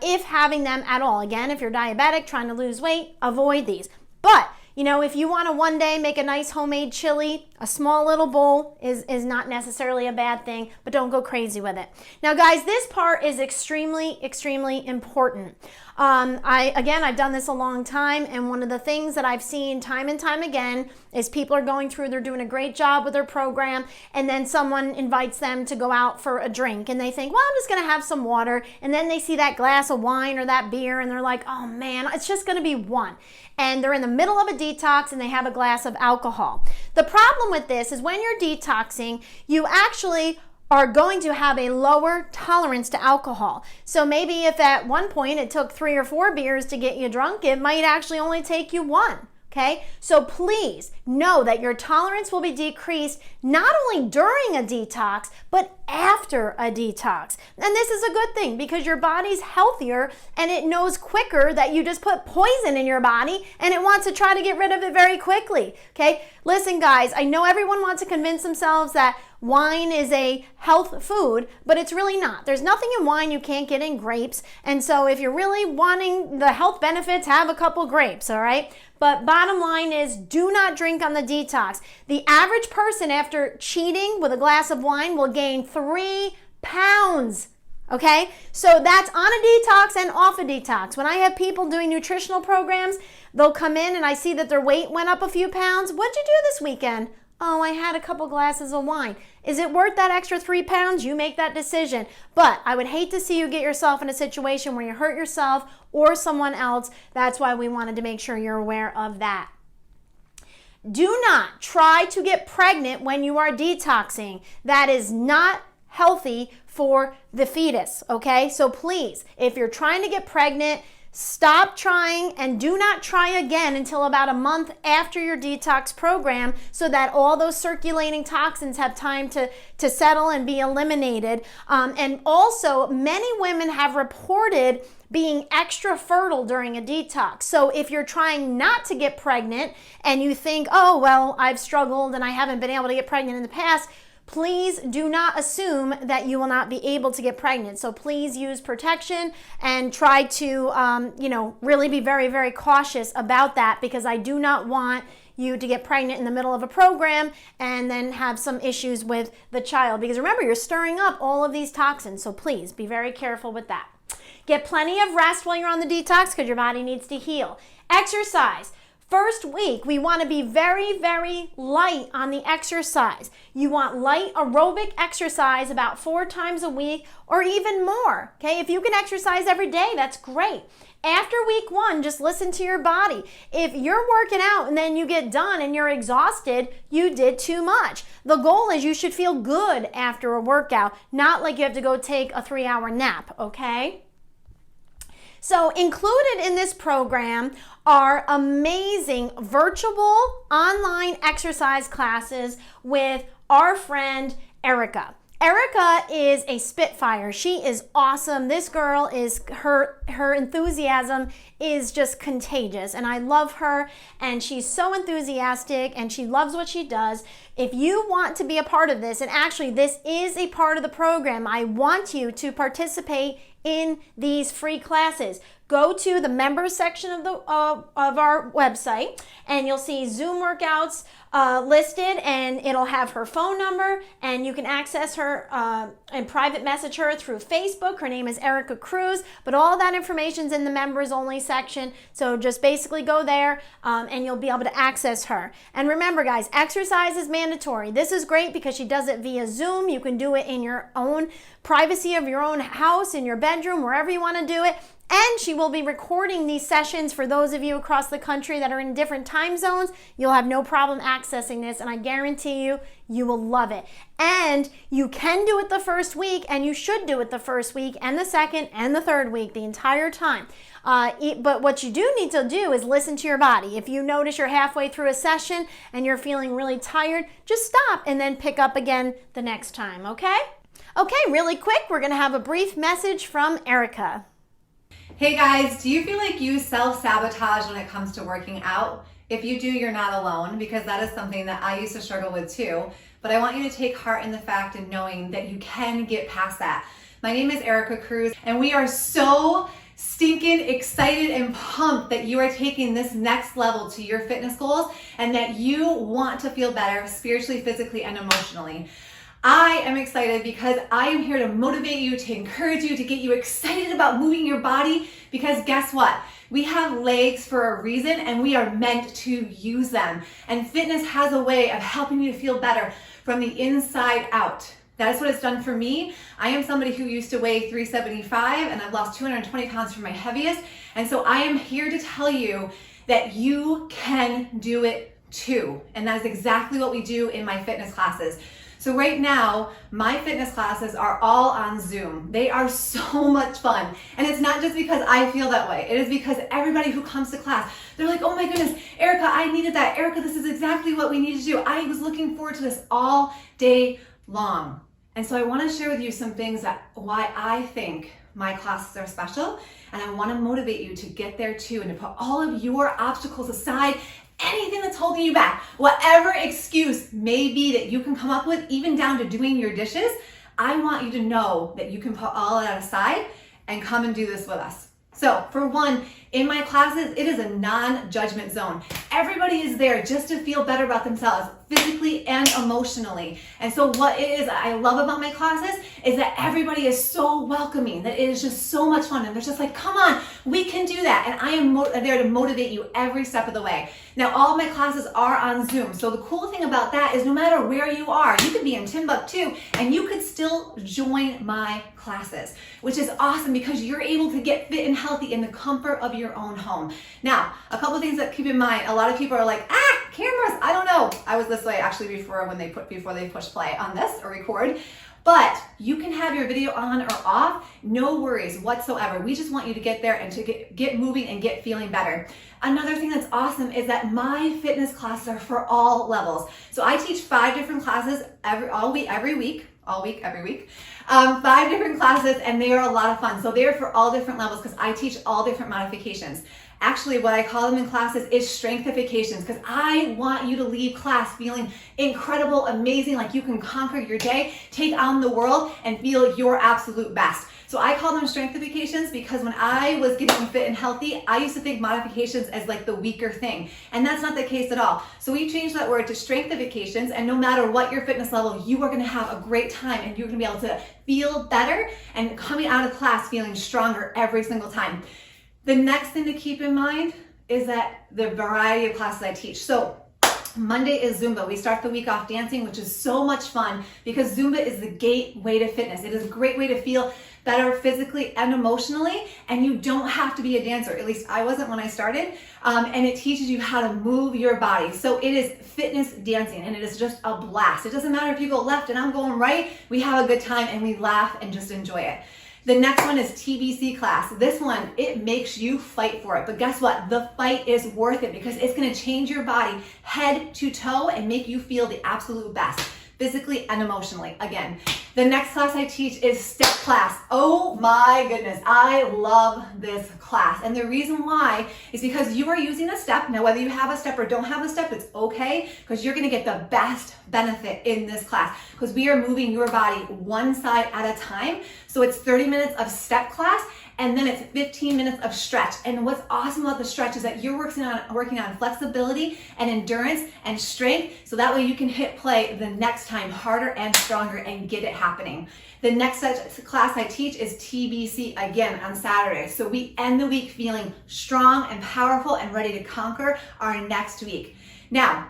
[SPEAKER 1] if having them at all. Again, if you're diabetic, trying to lose weight, avoid these. But if you want to one day make a nice homemade chili, a small little bowl is not necessarily a bad thing, but don't go crazy with it. Now, guys, this part is extremely, extremely important. I've done this a long time, and one of the things that I've seen time and time again is people are going through, they're doing a great job with their program, and then someone invites them to go out for a drink, and they think, well, I'm just going to have some water, and then they see that glass of wine or that beer, and they're like, oh man, it's just going to be one. And they're in the middle of a detox, and they have a glass of alcohol. The problem with this is when you're detoxing, you actually are going to have a lower tolerance to alcohol. So maybe if at one point it took 3 or 4 beers to get you drunk, it might actually only take you 1. Okay, so please know that your tolerance will be decreased not only during a detox, but after a detox. And this is a good thing because your body's healthier and it knows quicker that you just put poison in your body and it wants to try to get rid of it very quickly. Okay, listen guys, I know everyone wants to convince themselves that wine is a health food, but it's really not. There's nothing in wine you can't get in grapes. And so if you're really wanting the health benefits, have a couple grapes, all right? But bottom line is, do not drink on the detox. The average person after cheating with a glass of wine will gain 3 pounds. Okay? So that's on a detox and off a detox. When I have people doing nutritional programs, they'll come in and I see that their weight went up a few pounds. What'd you do this weekend? Oh, I had a couple glasses of wine. Is it worth that extra 3 pounds? You make that decision. But I would hate to see you get yourself in a situation where you hurt yourself or someone else. That's why we wanted to make sure you're aware of that. Do not try to get pregnant when you are detoxing. That is not healthy for the fetus, okay? So please, if you're trying to get pregnant, stop trying and do not try again until about a month after your detox program so that all those circulating toxins have time to settle and be eliminated. And also, many women have reported being extra fertile during a detox. So if you're trying not to get pregnant and you think, oh, well, I've struggled and I haven't been able to get pregnant in the past, please do not assume that you will not be able to get pregnant. So please use protection and try to, really be very, very cautious about that, because I do not want you to get pregnant in the middle of a program and then have some issues with the child. Because remember, you're stirring up all of these toxins. So please be very careful with that. Get plenty of rest while you're on the detox because your body needs to heal. Exercise. First week, we want to be very, very light on the exercise. You want light aerobic exercise about 4 times a week or even more. Okay, if you can exercise every day, that's great. After week 1, just listen to your body. If you're working out and then you get done and you're exhausted, you did too much. The goal is you should feel good after a workout, not like you have to go take a 3-hour nap, okay? So included in this program are amazing virtual online exercise classes with our friend Erica. Erica is a spitfire. She is awesome. This girl is, her enthusiasm is just contagious, and I love her, and she's so enthusiastic and she loves what she does. If you want to be a part of this, and actually this is a part of the program, I want you to participate in these free classes. Go to the members section of our website and you'll see Zoom workouts listed, and it'll have her phone number, and you can access her and private message her through Facebook. Her name is Erica Cruz, but all that information's in the members only section. So just basically go there and you'll be able to access her. And remember, guys, exercise is mandatory. This is great because she does it via Zoom. You can do it in your own privacy of your own house, in your bedroom, wherever you want to do it. And she will be recording these sessions for those of you across the country that are in different time zones. You'll have no problem accessing this, and I guarantee you, you will love it. And you can do it the first week, and you should do it the first week and the second and the third week, the entire time. But what you do need to do is listen to your body. If you notice you're halfway through a session and you're feeling really tired, just stop and then pick up again the next time, okay? Okay, really quick, we're gonna have a brief message from Erica.
[SPEAKER 2] Hey guys, do you feel like you self-sabotage when it comes to working out? If you do, you're not alone, because that is something that I used to struggle with too. But I want you to take heart in the fact and knowing that you can get past that. My name is Erica Cruz, and we are so stinking excited and pumped that you are taking this next level to your fitness goals and that you want to feel better spiritually, physically, and emotionally. I am excited because I am here to motivate you, to encourage you, to get you excited about moving your body, because guess what? We have legs for a reason and we are meant to use them. And fitness has a way of helping you feel better from the inside out. That's what it's done for me. I am somebody who used to weigh 375 and I've lost 220 pounds from my heaviest. And so I am here to tell you that you can do it too. And that is exactly what we do in my fitness classes. So right now, my fitness classes are all on Zoom. They are so much fun. And it's not just because I feel that way. It is because everybody who comes to class, they're like, oh my goodness, Erica, I needed that. Erica, this is exactly what we need to do. I was looking forward to this all day long. And so I want to share with you some things that why I think my classes are special. And I want to motivate you to get there too, and to put all of your obstacles aside, anything that's holding you back, whatever excuse may be that you can come up with, even down to doing your dishes. I want you to know that you can put all of that aside and come and do this with us. So for one, in my classes, it is a non-judgment zone. Everybody is there just to feel better about themselves, physically and emotionally. And so what it is I love about my classes is that everybody is so welcoming, that it is just so much fun. And they're just like, come on, we can do that. And I am there to motivate you every step of the way. Now, all of my classes are on Zoom. So the cool thing about that is no matter where you are, you could be in Timbuktu and you could still join my classes, which is awesome because you're able to get fit and healthy in the comfort of your own home. Now, a couple things that keep in mind. A lot of people are like, cameras, I don't know. I was this way actually before they push play on this or record. But you can have your video on or off, no worries whatsoever. We just want you to get there and to get moving and get feeling better. Another thing that's awesome is that my fitness classes are for all levels. So I teach 5 different classes every week. 5 different classes, and they are a lot of fun. So they're for all different levels because I teach all different modifications. Actually, what I call them in classes is strengthifications, because I want you to leave class feeling incredible, amazing, like you can conquer your day, take on the world, and feel your absolute best. So I call them strengthifications because when I was getting fit and healthy, I used to think modifications as like the weaker thing. And that's not the case at all. So we changed that word to strengthifications, and no matter what your fitness level, you are gonna have a great time and you're gonna be able to feel better and coming out of class feeling stronger every single time. The next thing to keep in mind is that the variety of classes I teach. So Monday is Zumba. We start the week off dancing, which is so much fun because Zumba is the gateway to fitness. It is a great way to feel better physically and emotionally, and you don't have to be a dancer. At least I wasn't when I started. And it teaches you how to move your body. So it is fitness dancing, and it is just a blast. It doesn't matter if you go left and I'm going right. We have a good time and we laugh and just enjoy it. The next one is TBC class. This one, it makes you fight for it. But guess what? The fight is worth it because it's gonna change your body head to toe and make you feel the absolute best, physically and emotionally. Again, the next class I teach is step class. Oh my goodness, I love this class. And the reason why is because you are using a step. Now, whether you have a step or don't have a step, it's okay because you're gonna get the best benefit in this class because we are moving your body one side at a time. So it's 30 minutes of step class, and then it's 15 minutes of stretch. And what's awesome about the stretch is that you're working on flexibility and endurance and strength, so that way you can hit play the next time harder and stronger and get it happening. The next class I teach is TBC again on Saturday. So we end the week feeling strong and powerful and ready to conquer our next week. Now,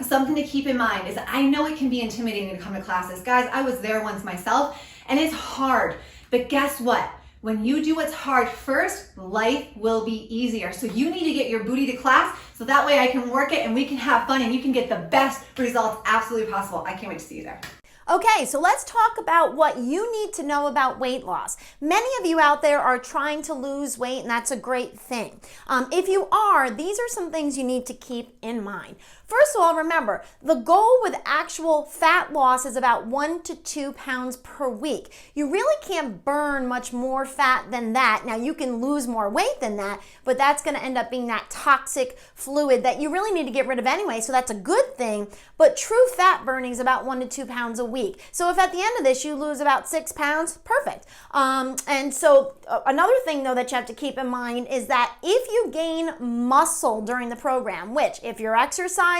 [SPEAKER 2] something to keep in mind is I know it can be intimidating to come to classes. Guys, I was there once myself, and it's hard. But guess what? When you do what's hard first, life will be easier. So you need to get your booty to class so that way I can work it and we can have fun and you can get the best results absolutely possible. I can't wait to see you there.
[SPEAKER 1] Okay, so let's talk about what you need to know about weight loss. Many of you out there are trying to lose weight, and that's a great thing. If you are, these are some things you need to keep in mind. First of all, remember, the goal with actual fat loss is about 1 to 2 pounds per week. You really can't burn much more fat than that. Now, you can lose more weight than that, but that's going to end up being that toxic fluid that you really need to get rid of anyway, so that's a good thing. But true fat burning is about 1 to 2 pounds a week. So if at the end of this you lose about 6 pounds, perfect. And so another thing, though, that you have to keep in mind is that if you gain muscle during the program, which if you're exercising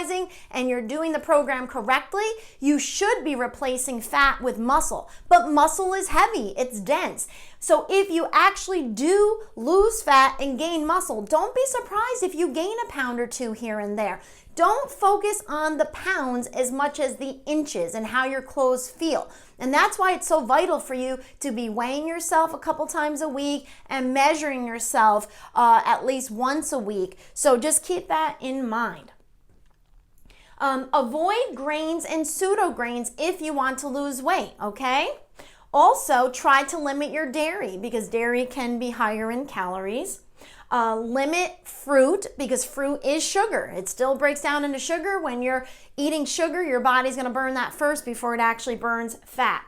[SPEAKER 1] and you're doing the program correctly, you should be replacing fat with muscle. But muscle is heavy, it's dense. So if you actually do lose fat and gain muscle, don't be surprised if you gain a pound or 2 here and there. Don't focus on the pounds as much as the inches and how your clothes feel. And that's why it's so vital for you to be weighing yourself a couple times a week and measuring yourself at least once a week. So just keep that in mind. Avoid grains and pseudo grains if you want to lose weight, okay? Also, try to limit your dairy because dairy can be higher in calories. Limit fruit because fruit is sugar. It still breaks down into sugar. When you're eating sugar, your body's going to burn that first before it actually burns fat.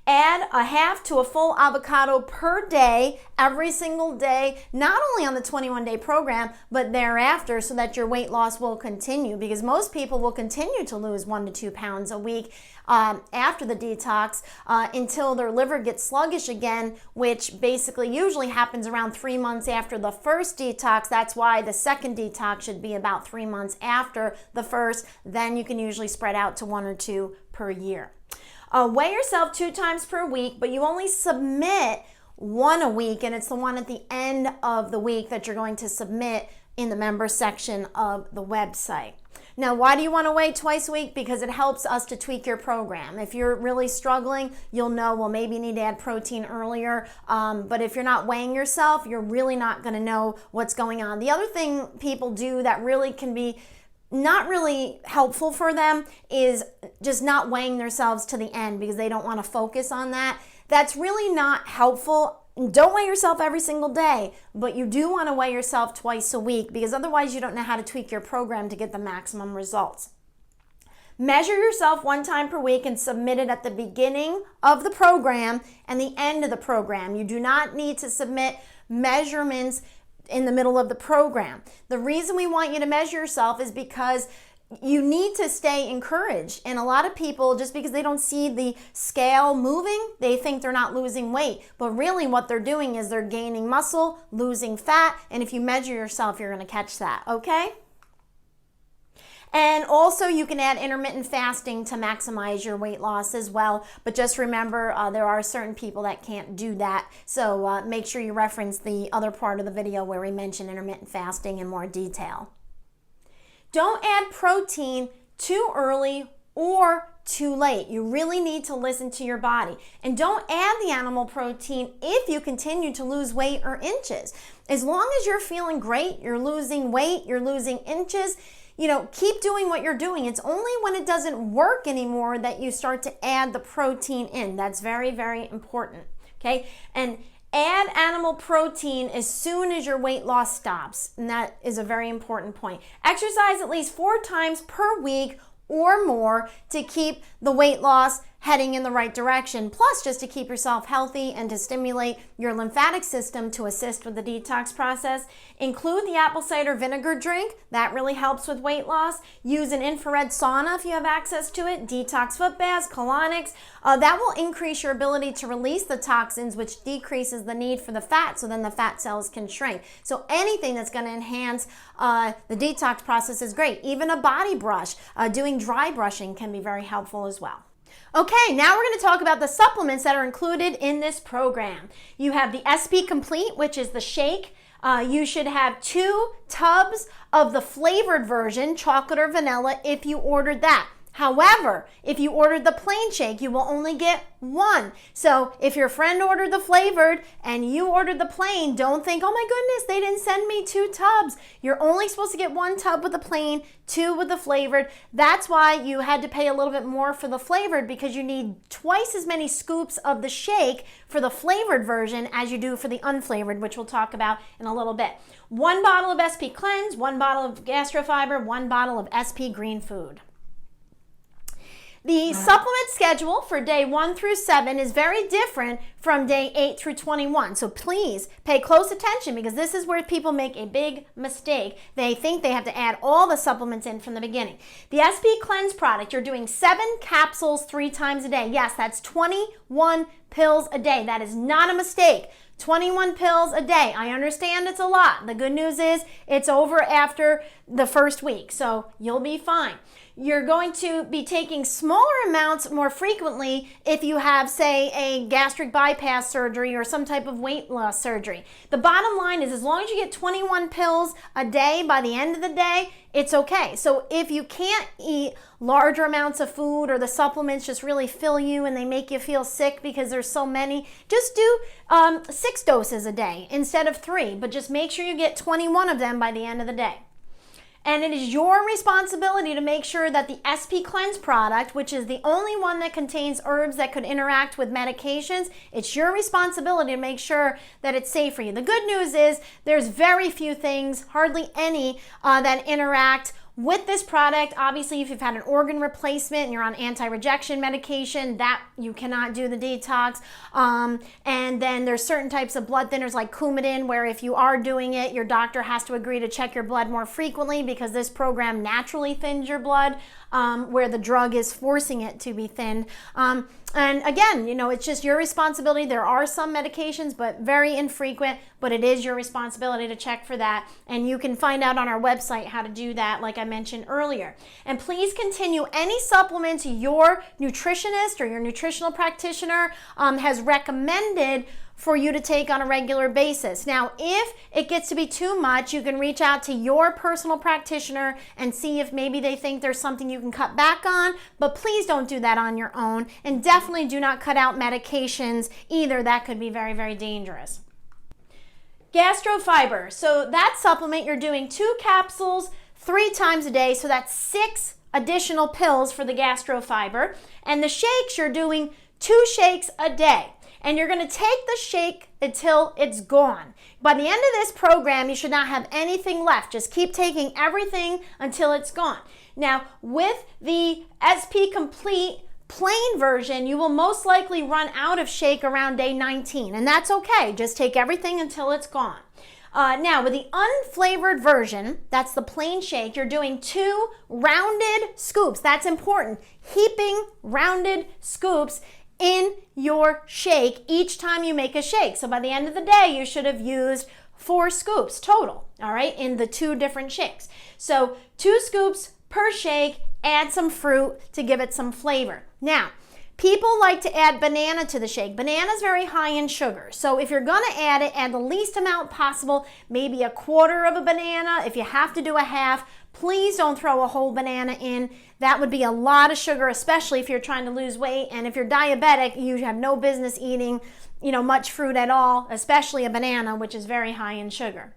[SPEAKER 1] Add a half to a full avocado per day, every single day, not only on the 21-day program, but thereafter, so that your weight loss will continue, because most people will continue to lose 1 to 2 pounds a week after the detox until their liver gets sluggish again, which basically usually happens around 3 months after the first detox. That's why the second detox should be about 3 months after the first. Then you can usually spread out to 1 or 2 per year. Weigh yourself 2 times per week, but you only submit 1 a week, and it's the one at the end of the week that you're going to submit in the member section of the website. Now, why do you want to weigh twice a week? Because it helps us to tweak your program. If you're really struggling, you'll know, well, maybe you need to add protein earlier. But if you're not weighing yourself, you're really not going to know what's going on. The other thing people do that really can be not really helpful for them is just not weighing themselves to the end because they don't want to focus on that. That's really not helpful. Don't weigh yourself every single day, but you do want to weigh yourself twice a week because otherwise you don't know how to tweak your program to get the maximum results. Measure yourself one time per week and submit it at the beginning of the program and the end of the program. You do not need to submit measurements in the middle of the program. The reason we want you to measure yourself is because you need to stay encouraged. And a lot of people, just because they don't see the scale moving, they think they're not losing weight. But really what they're doing is they're gaining muscle, losing fat, and if you measure yourself, you're going to catch that, okay? And also you can add intermittent fasting to maximize your weight loss as well. But just remember, there are certain people that can't do that. So make sure you reference the other part of the video where we mention intermittent fasting in more detail. Don't add protein too early or too late. You really need to listen to your body. And don't add the animal protein if you continue to lose weight or inches. As long as you're feeling great, you're losing weight, you're losing inches, keep doing what you're doing. It's only when it doesn't work anymore that you start to add the protein in. That's very, very important, okay? And add animal protein as soon as your weight loss stops, and that is a very important point. Exercise at least 4 times per week or more to keep the weight loss heading in the right direction, plus just to keep yourself healthy and to stimulate your lymphatic system to assist with the detox process. Include the apple cider vinegar drink. That really helps with weight loss. Use an infrared sauna if you have access to it. Detox foot baths, colonics. That will increase your ability to release the toxins, which decreases the need for the fat, so then the fat cells can shrink. So anything that's going to enhance the detox process is great. Even a body brush, doing dry brushing can be very helpful as well. Okay, now we're going to talk about the supplements that are included in this program. You have the SP Complete, which is the shake. You should have 2 tubs of the flavored version, chocolate or vanilla, if you ordered that. However, if you ordered the plain shake, you will only get 1. So if your friend ordered the flavored and you ordered the plain, don't think, oh my goodness, they didn't send me 2 tubs. You're only supposed to get 1 tub with the plain, 2 with the flavored. That's why you had to pay a little bit more for the flavored, because you need twice as many scoops of the shake for the flavored version as you do for the unflavored, which we'll talk about in a little bit. 1 bottle of SP Cleanse, 1 bottle of Gastrofiber, 1 bottle of SP Green Food. The supplement schedule for day 1 through 7 is very different from day 8 through 21. So please pay close attention, because this is where people make a big mistake. They think they have to add all the supplements in from the beginning. The SP Cleanse product, you're doing 7 capsules 3 times a day. Yes, that's 21 pills a day. That is not a mistake. 21 pills a day. I understand it's a lot. The good news is it's over after the first week, so you'll be fine. You're going to be taking smaller amounts more frequently if you have, say, a gastric bypass surgery or some type of weight loss surgery. The bottom line is, as long as you get 21 pills a day by the end of the day, it's okay. So if you can't eat larger amounts of food, or the supplements just really fill you and they make you feel sick because there's so many, just do 6 doses a day instead of 3, but just make sure you get 21 of them by the end of the day. And it is your responsibility to make sure that the SP Cleanse product, which is the only one that contains herbs that could interact with medications, it's your responsibility to make sure that it's safe for you. The good news is there's very few things, hardly any, that interact with this product. Obviously, if you've had an organ replacement and you're on anti-rejection medication, that you cannot do the detox. And then there's certain types of blood thinners like Coumadin, where if you are doing it, your doctor has to agree to check your blood more frequently, because this program naturally thins your blood, where the drug is forcing it to be thinned. And again, it's just your responsibility. There are some medications, but very infrequent, but it is your responsibility to check for that. And you can find out on our website how to do that, like I mentioned earlier. And please continue any supplements your nutritionist or your nutritional practitioner has recommended for you to take on a regular basis. Now, if it gets to be too much, you can reach out to your personal practitioner and see if maybe they think there's something you can cut back on, but please don't do that on your own. And definitely do not cut out medications either. That could be very, very dangerous. Gastrofiber. So that supplement, you're doing 2 capsules 3 times a day. So that's 6 additional pills for the gastrofiber. And the shakes, you're doing 2 shakes a day. And you're going to take the shake until it's gone. By the end of this program, you should not have anything left. Just keep taking everything until it's gone. Now, with the SP Complete plain version, you will most likely run out of shake around day 19, and that's okay. Just take everything until it's gone. Now, with the unflavored version, that's the plain shake, you're doing 2 rounded scoops. That's important. Heaping rounded scoops in your shake each time you make a shake. So by the end of the day, you should have used 4 scoops total, all right, in the 2 different shakes. So 2 scoops per shake, add some fruit to give it some flavor. Now, people like to add banana to the shake. Banana is very high in sugar. So if you're gonna add it, add the least amount possible, maybe a quarter of a banana. If you have to do a half, please don't throw a whole banana in. That would be a lot of sugar, especially if you're trying to lose weight. And if you're diabetic, you have no business eating, much fruit at all, especially a banana, which is very high in sugar.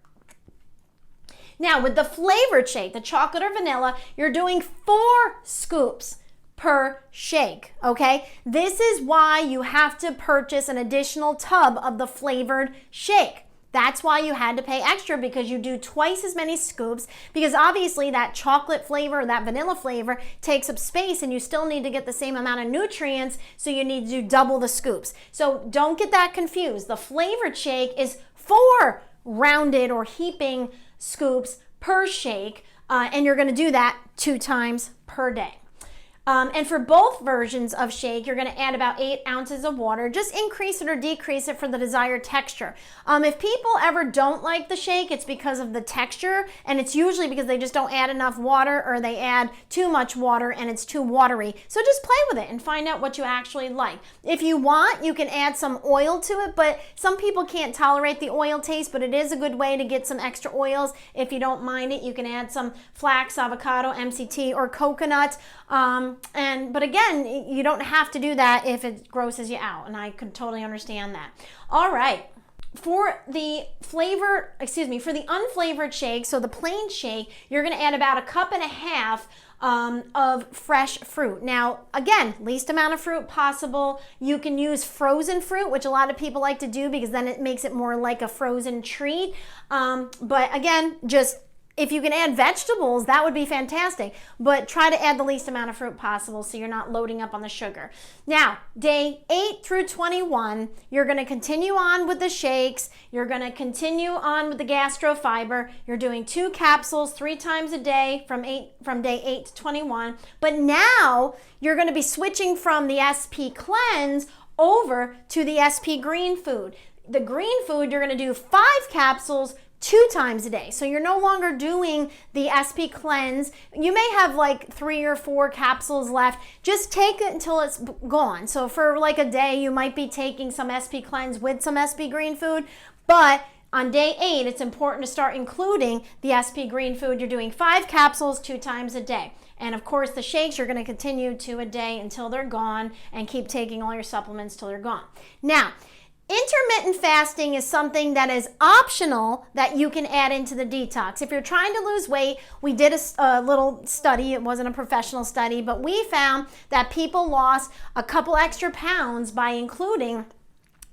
[SPEAKER 1] Now, with the flavored shake, the chocolate or vanilla, you're doing 4 scoops per shake, okay? This is why you have to purchase an additional tub of the flavored shake. That's why you had to pay extra, because you do twice as many scoops, because obviously that chocolate flavor, that vanilla flavor takes up space and you still need to get the same amount of nutrients, so you need to do double the scoops. So don't get that confused. The flavored shake is 4 rounded or heaping scoops per shake, and you're gonna do that 2 times per day. And for both versions of shake, you're going to add about 8 ounces of water. Just increase it or decrease it for the desired texture. If people ever don't like the shake, it's because of the texture, and it's usually because they just don't add enough water, or they add too much water and it's too watery. So just play with it and find out what you actually like. If you want, you can add some oil to it, but some people can't tolerate the oil taste, but it is a good way to get some extra oils. If you don't mind it, you can add some flax, avocado, MCT, or coconut. But again, you don't have to do that if it grosses you out, and I could totally understand that. All right. For the unflavored shake, so the plain shake, you're going to add about 1.5 cups of fresh fruit. Now, again, least amount of fruit possible. You can use frozen fruit, which a lot of people like to do because then it makes it more like a frozen treat. But again, just if you can add vegetables, that would be fantastic, but try to add the least amount of fruit possible so you're not loading up on the sugar. Now, day 8 through 21, you're going to continue on with the shakes. You're going to continue on with the gastrofiber. You're doing 2 capsules 3 times a day from day 8 to 21. But now you're going to be switching from the SP Cleanse over to the SP Green Food. The green food, you're going to do 5 capsules 2 times a day. So you're no longer doing the SP Cleanse. You may have like 3 or 4 capsules left. Just take it until it's gone. So for like a day, you might be taking some SP Cleanse with some SP Green Food, but on day 8, it's important to start including the SP Green Food. You're doing 5 capsules 2 times a day. And of course, the shakes, you're going to continue 2 a day until they're gone, and keep taking all your supplements till they're gone. Now, intermittent fasting is something that is optional that you can add into the detox. If you're trying to lose weight, we did a little study. It wasn't a professional study, but we found that people lost a couple extra pounds by including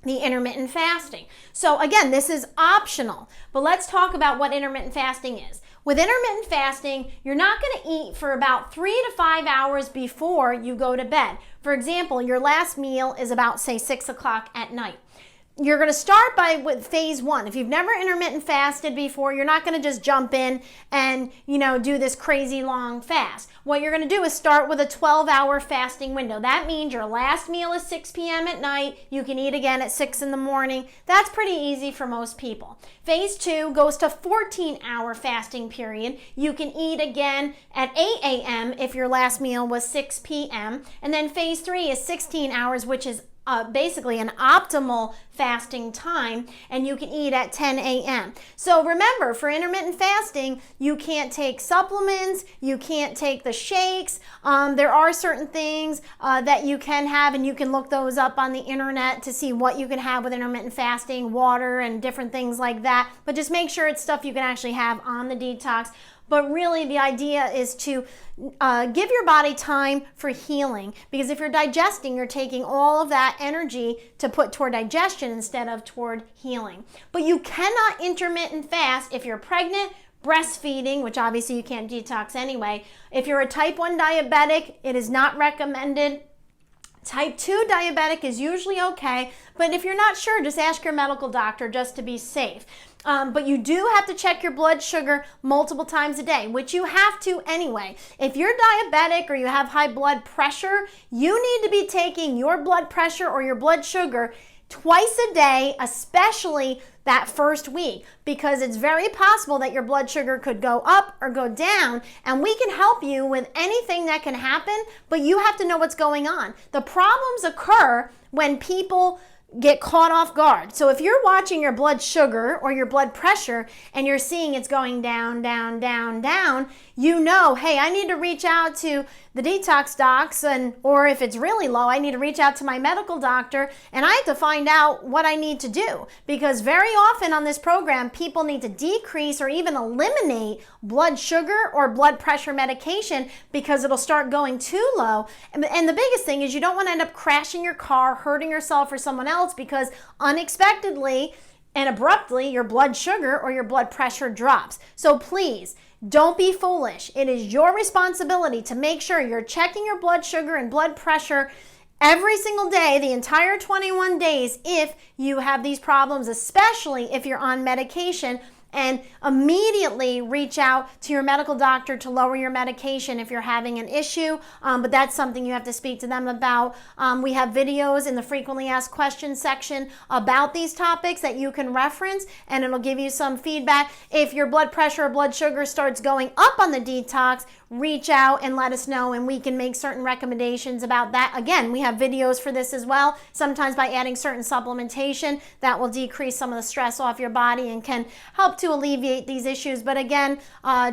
[SPEAKER 1] the intermittent fasting. So again, this is optional, but let's talk about what intermittent fasting is. With intermittent fasting, you're not going to eat for about 3 to 5 hours before you go to bed. For example, your last meal is about, say, 6 o'clock at night. You're going to start with phase 1. If you've never intermittent fasted before, you're not going to just jump in and, do this crazy long fast. What you're going to do is start with a 12-hour fasting window. That means your last meal is 6 p.m. at night. You can eat again at 6 in the morning. That's pretty easy for most people. Phase 2 goes to 14-hour fasting period. You can eat again at 8 a.m. if your last meal was 6 p.m. And then phase 3 is 16 hours, which is basically an optimal fasting time, and you can eat at 10 a.m. So remember, for intermittent fasting, you can't take supplements, you can't take the shakes. There are certain things that you can have, and you can look those up on the internet to see what you can have with intermittent fasting, water and different things like that. But just make sure it's stuff you can actually have on the detox. but really the idea is to give your body time for healing, because if you're digesting, you're taking all of that energy to put toward digestion instead of toward healing. But you cannot intermittent fast if you're pregnant, breastfeeding, which obviously you can't detox anyway. If you're a type 1 diabetic, it is not recommended. Type 2 diabetic is usually okay, but if you're not sure, just ask your medical doctor just to be safe. But you do have to check your blood sugar multiple times a day, which you have to anyway. If you're diabetic or you have high blood pressure, you need to be taking your blood pressure or your blood sugar twice a day, especially that first week, because it's very possible that your blood sugar could go up or go down, and we can help you with anything that can happen, but you have to know what's going on. The problems occur when people get caught off guard. So if you're watching your blood sugar or your blood pressure and you're seeing it's going down, down, down, down, you know, hey, I need to reach out to the detox docs, or if it's really low, I need to reach out to my medical doctor, and I have to find out what I need to do, because very often on this program, people need to decrease or even eliminate blood sugar or blood pressure medication because it'll start going too low. And the biggest thing is you don't want to end up crashing your car, hurting yourself or someone else, because unexpectedly and abruptly your blood sugar or your blood pressure drops. So please, don't be foolish. It is your responsibility to make sure you're checking your blood sugar and blood pressure every single day, the entire 21 days, if you have these problems, especially if you're on medication, and immediately reach out to your medical doctor to lower your medication if you're having an issue. But that's something you have to speak to them about. We have videos in the frequently asked questions section about these topics that you can reference, and it'll give you some feedback. If your blood pressure or blood sugar starts going up on the detox, reach out and let us know, and we can make certain recommendations about that. Again, we have videos for this as well, sometimes by adding certain supplementation that will decrease some of the stress off your body and can help to alleviate these issues. But again,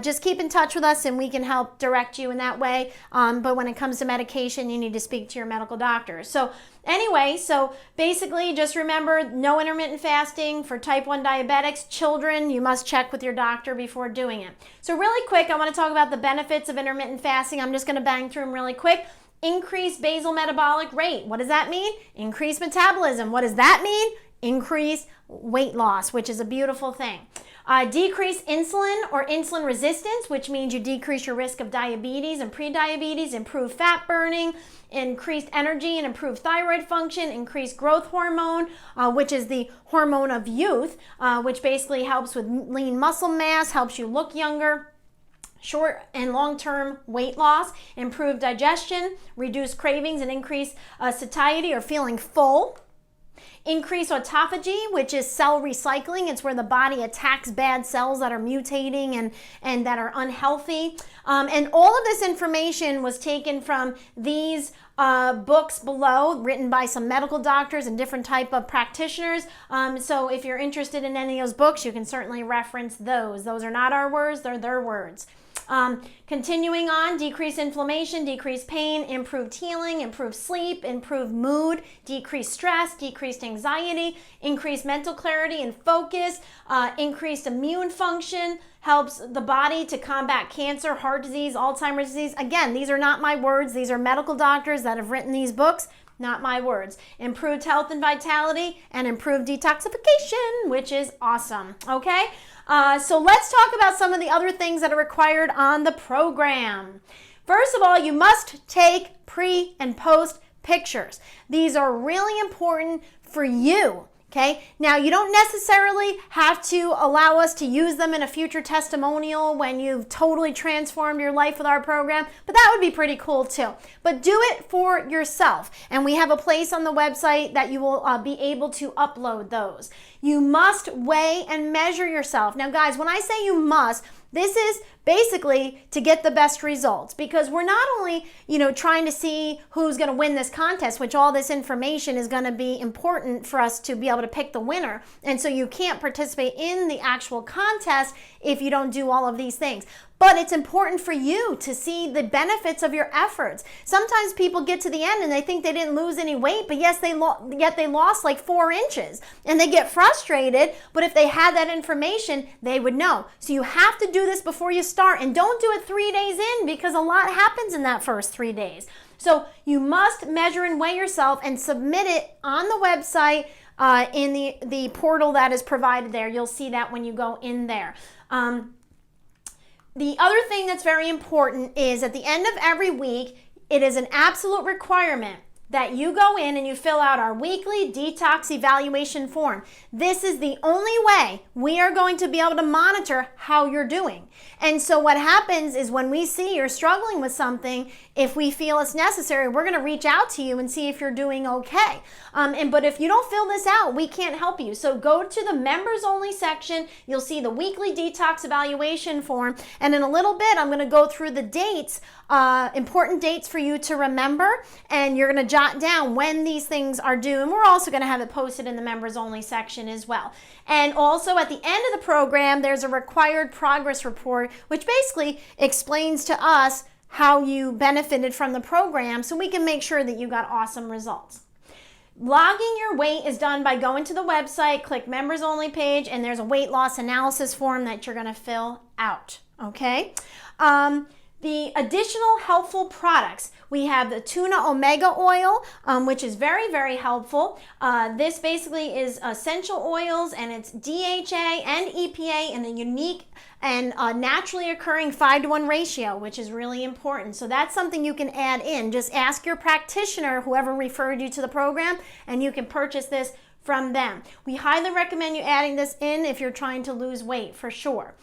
[SPEAKER 1] just keep in touch with us and we can help direct you in that way. But when it comes to medication, you need to speak to your medical doctor. So anyway, so basically just remember, no intermittent fasting for type 1 diabetics. Children, you must check with your doctor before doing it. So really quick, I want to talk about the benefits of intermittent fasting. I'm just going to bang through them really quick. Increased basal metabolic rate. What does that mean? Increased metabolism. What does that mean? Increased weight loss, which is a beautiful thing. Decrease insulin or insulin resistance, which means you decrease your risk of diabetes and prediabetes, improve fat burning, increased energy and improved thyroid function, increased growth hormone, which is the hormone of youth, which basically helps with lean muscle mass, helps you look younger. Short and long-term weight loss, improved digestion, reduce cravings and increase satiety or feeling full. Increase autophagy, which is cell recycling. It's where the body attacks bad cells that are mutating and that are unhealthy. And all of this information was taken from these books below, written by some medical doctors and different type of practitioners. So if you're interested in any of those books, you can certainly reference those. Those are not our words, they're their words. Continuing on, decrease inflammation, decrease pain, improved healing, improved sleep, improved mood, decreased stress, decreased anxiety, increased mental clarity and focus, increased immune function, helps the body to combat cancer, heart disease, Alzheimer's disease. Again, these are not my words. These are medical doctors that have written these books. Not my words. Improved health and vitality and improved detoxification, which is awesome. Okay? So let's talk about some of the other things that are required on the program. First of all, you must take pre and post pictures. These are really important for you. Okay, now you don't necessarily have to allow us to use them in a future testimonial when you've totally transformed your life with our program, but that would be pretty cool too. But do it for yourself, and we have a place on the website that you will be able to upload those. You must weigh and measure yourself. Now guys, when I say you must, this is basically to get the best results, because we're not only, trying to see who's going to win this contest, which all this information is going to be important for us to be able to pick the winner. And so you can't participate in the actual contest if you don't do all of these things. but it's important for you to see the benefits of your efforts. Sometimes people get to the end and they think they didn't lose any weight, but yes, yet they lost like 4 inches, and they get frustrated. But if they had that information, they would know. So you have to do this before you start, and don't do it 3 days in, because a lot happens in that first 3 days. So you must measure and weigh yourself and submit it on the website in the portal that is provided there. You'll see that when you go in there. The other thing that's very important is at the end of every week, it is an absolute requirement that you go in and you fill out our weekly detox evaluation form. This is the only way we are going to be able to monitor how you're doing. And so what happens is when we see you're struggling with something, if we feel it's necessary, we're going to reach out to you and see if you're doing okay. But if you don't fill this out, we can't help you. So go to the members only section. You'll see the weekly detox evaluation form. And in a little bit, I'm going to go through the dates, important dates for you to remember. And you're going to jot down when these things are due. And we're also going to have it posted in the members only section as well. And also at the end of the program, there's a required progress report, which basically explains to us how you benefited from the program so we can make sure that you got awesome results. Logging your weight is done by going to the website, click members only page, and there's a weight loss analysis form that you're going to fill out. Okay? The additional helpful products, we have the tuna omega oil, which is very, very helpful. This basically is essential oils, and it's DHA and EPA in a unique and naturally occurring 5-to-1 ratio, which is really important. So that's something you can add in. Just ask your practitioner, whoever referred you to the program, and you can purchase this from them. We highly recommend you adding this in if you're trying to lose weight, for sure.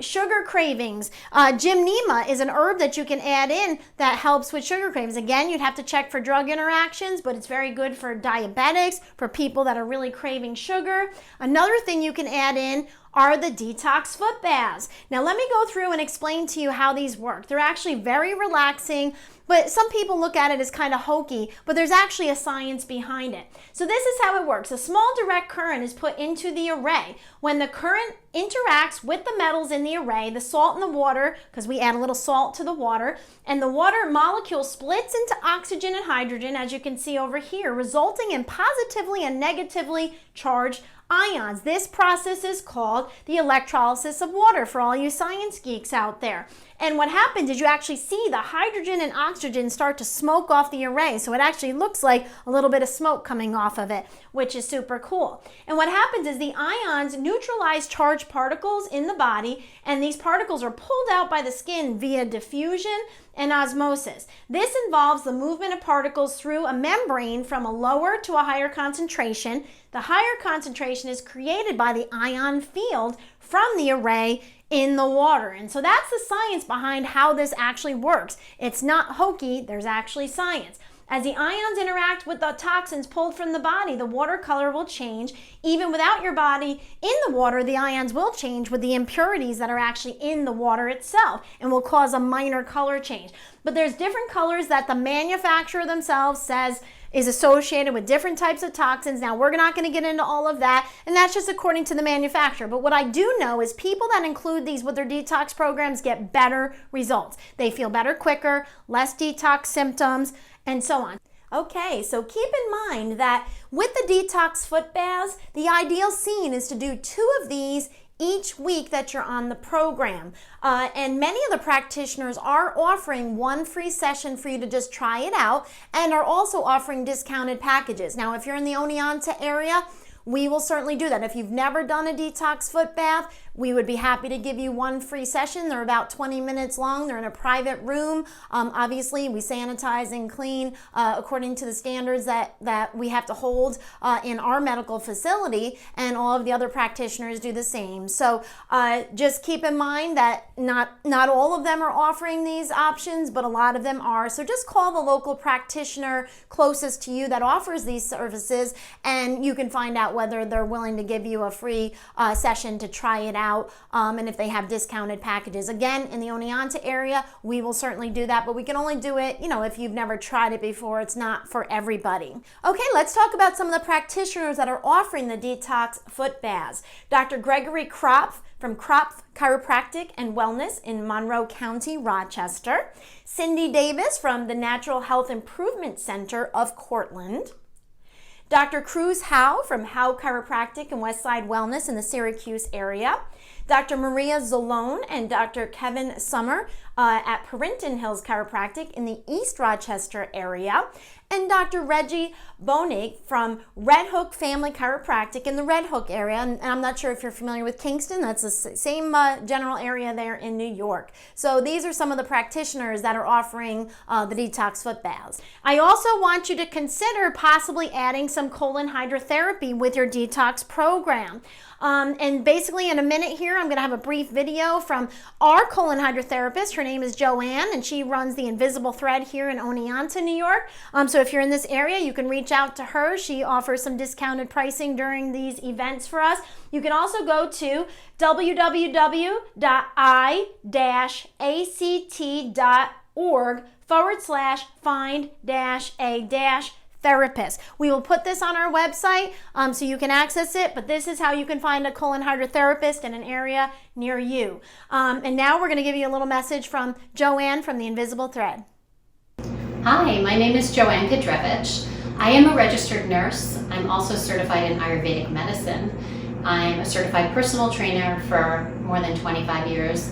[SPEAKER 1] Sugar cravings. Gymnema is an herb that you can add in that helps with sugar cravings. Again, you'd have to check for drug interactions, but it's very good for diabetics, for people that are really craving sugar. Another thing you can add in are the detox foot baths. Now let me go through and explain to you how these work. They're actually very relaxing, but some people look at it as kind of hokey, but there's actually a science behind it. So this is how it works. A small direct current is put into the array. When the current interacts with the metals in the array, the salt and the water, because we add a little salt to the water, and the water molecule splits into oxygen and hydrogen, as you can see over here, resulting in positively and negatively charged ions. This process is called the electrolysis of water for all you science geeks out there. And what happens is you actually see the hydrogen and oxygen start to smoke off the array. So it actually looks like a little bit of smoke coming off of it, which is super cool. And what happens is the ions neutralize charged particles in the body, and these particles are pulled out by the skin via diffusion and osmosis. This involves the movement of particles through a membrane from a lower to a higher concentration. The higher concentration is created by the ion field from the array in the water. And so that's the science behind how this actually works. It's not hokey, there's actually science. As the ions interact with the toxins pulled from the body, the water color will change. Even without your body in the water, the ions will change with the impurities that are actually in the water itself and will cause a minor color change. But there's different colors that the manufacturer themselves says is associated with different types of toxins. Now, we're not going to get into all of that, and that's just according to the manufacturer. But what I do know is people that include these with their detox programs get better results. They feel better quicker, less detox symptoms, and so on. Okay, so keep in mind that with the detox foot baths, the ideal scene is to do 2 of these each week that you're on the program. And many of the practitioners are offering 1 free session for you to just try it out, and are also offering discounted packages. Now, if you're in the Oneonta area, we will certainly do that. If you've never done a detox foot bath, we would be happy to give you 1 free session. They're about 20 minutes long. They're in a private room. Obviously, we sanitize and clean according to the standards that we have to hold in our medical facility, and all of the other practitioners do the same. So just keep in mind that not all of them are offering these options, but a lot of them are. So just call the local practitioner closest to you that offers these services, and you can find out whether they're willing to give you a free session to try it out, and if they have discounted packages. Again, in the Oneonta area, we will certainly do that, but we can only do it, if you've never tried it before. It's not for everybody. Okay, let's talk about some of the practitioners that are offering the detox foot baths. Dr. Gregory Kropf from Kropf Chiropractic and Wellness in Monroe County, Rochester. Cindy Davis from the Natural Health Improvement Center of Cortland. Dr. Cruz Howe from Howe Chiropractic and Westside Wellness in the Syracuse area. Dr. Maria Zalone and Dr. Kevin Summer at Perinton Hills Chiropractic in the East Rochester area. And Dr. Reggie Bonig from Red Hook Family Chiropractic in the Red Hook area. And I'm not sure if you're familiar with Kingston. That's the same general area there in New York. So these are some of the practitioners that are offering the detox foot baths. I also want you to consider possibly adding some colon hydrotherapy with your detox program. And basically in a minute here, I'm going to have a brief video from our colon hydrotherapist. Her name is Joanne, and she runs the Invisible Thread here in Oneonta, New York. So if you're in this area, you can reach out to her. She offers some discounted pricing during these events for us. You can also go to www.i-act.org/find-a-therapist. We will put this on our website so you can access it, but this is how you can find a colon hydrotherapist in an area near you. And now we're going to give you a little message from Joanne from the Invisible Thread.
[SPEAKER 3] Hi, my name is Joanne Kadrevich. I am a registered nurse. I'm also certified in Ayurvedic medicine. I'm a certified personal trainer for more than 25 years,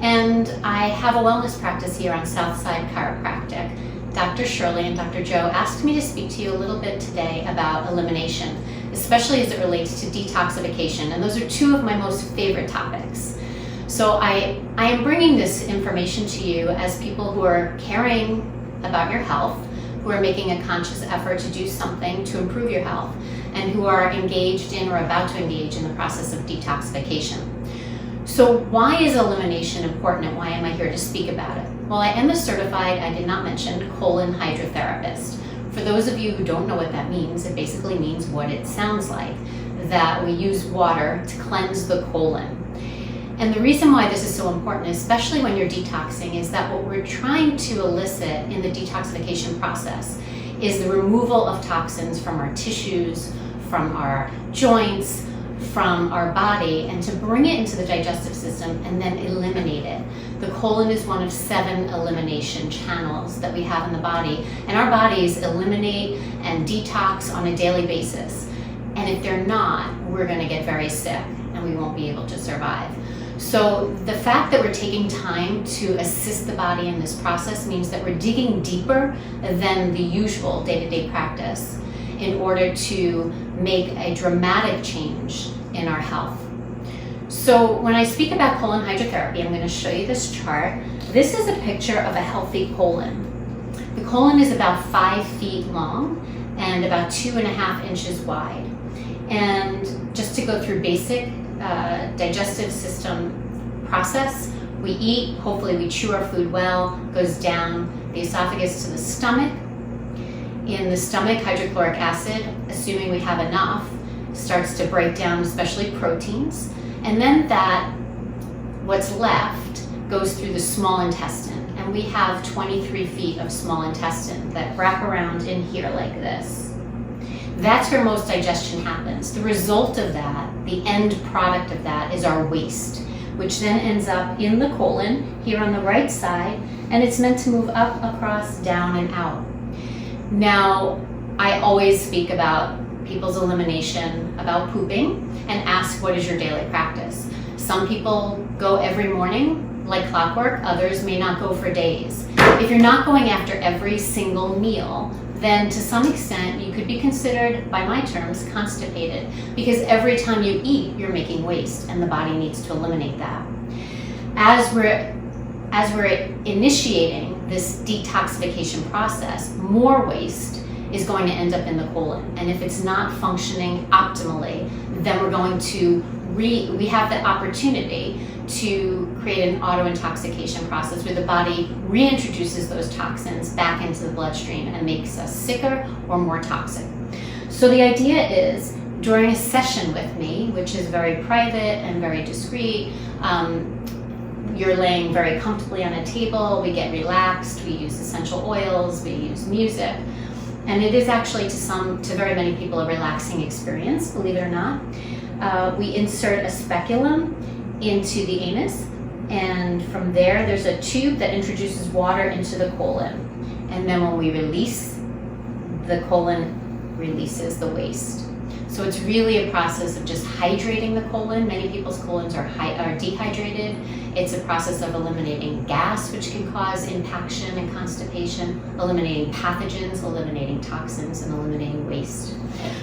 [SPEAKER 3] and I have a wellness practice here on Southside Chiropractic. Dr. Shirley and Dr. Joe asked me to speak to you a little bit today about elimination, especially as it relates to detoxification, and those are two of my most favorite topics. So I am bringing this information to you as people who are caring about your health, who are making a conscious effort to do something to improve your health, and who are engaged in or about to engage in the process of detoxification. So why is elimination important, and why am I here to speak about it? Well, I am a certified, I did not mention, colon hydrotherapist. For those of you who don't know what that means, it basically means what it sounds like, that we use water to cleanse the colon. And the reason why this is so important, especially when you're detoxing, is that what we're trying to elicit in the detoxification process is the removal of toxins from our tissues, from our joints, from our body, and to bring it into the digestive system and then eliminate it. The colon is one of 7 elimination channels that we have in the body, and our bodies eliminate and detox on a daily basis. And if they're not, we're going to get very sick and we won't be able to survive. So the fact that we're taking time to assist the body in this process means that we're digging deeper than the usual day-to-day practice in order to make a dramatic change in our health. So when I speak about colon hydrotherapy, I'm going to show you this chart. This is a picture of a healthy colon. The colon is about 5 feet long and about 2.5 inches wide. And just to go through basic digestive system process, we eat, hopefully we chew our food well, goes down the esophagus to the stomach. In the stomach, hydrochloric acid, assuming we have enough, starts to break down especially proteins, and then what's left goes through the small intestine, and we have 23 feet of small intestine that wrap around in here like this. That's where most digestion happens. The result of that, the end product of that, is our waste, which then ends up in the colon here on the right side, and it's meant to move up, across, down, and out. Now, I always speak about people's elimination, about pooping, and ask, what is your daily practice? Some people go every morning like clockwork, others may not go for days. If you're not going after every single meal, then to some extent you could be considered, by my terms, constipated, because every time you eat, you're making waste, and the body needs to eliminate that. As we're initiating this detoxification process, more waste is going to end up in the colon. And if it's not functioning optimally, then we're going to we have the opportunity to create an auto-intoxication process where the body reintroduces those toxins back into the bloodstream and makes us sicker or more toxic. So the idea is during a session with me, which is very private and very discreet, you're laying very comfortably on a table, we get relaxed, we use essential oils, we use music. And it is actually to very many people a relaxing experience, believe it or not. We insert a speculum into the anus, and from there's a tube that introduces water into the colon. And then when we release, the colon releases the waste. So it's really a process of just hydrating the colon. Many people's colons are dehydrated. It's a process of eliminating gas, which can cause impaction and constipation, eliminating pathogens, eliminating toxins, and eliminating waste.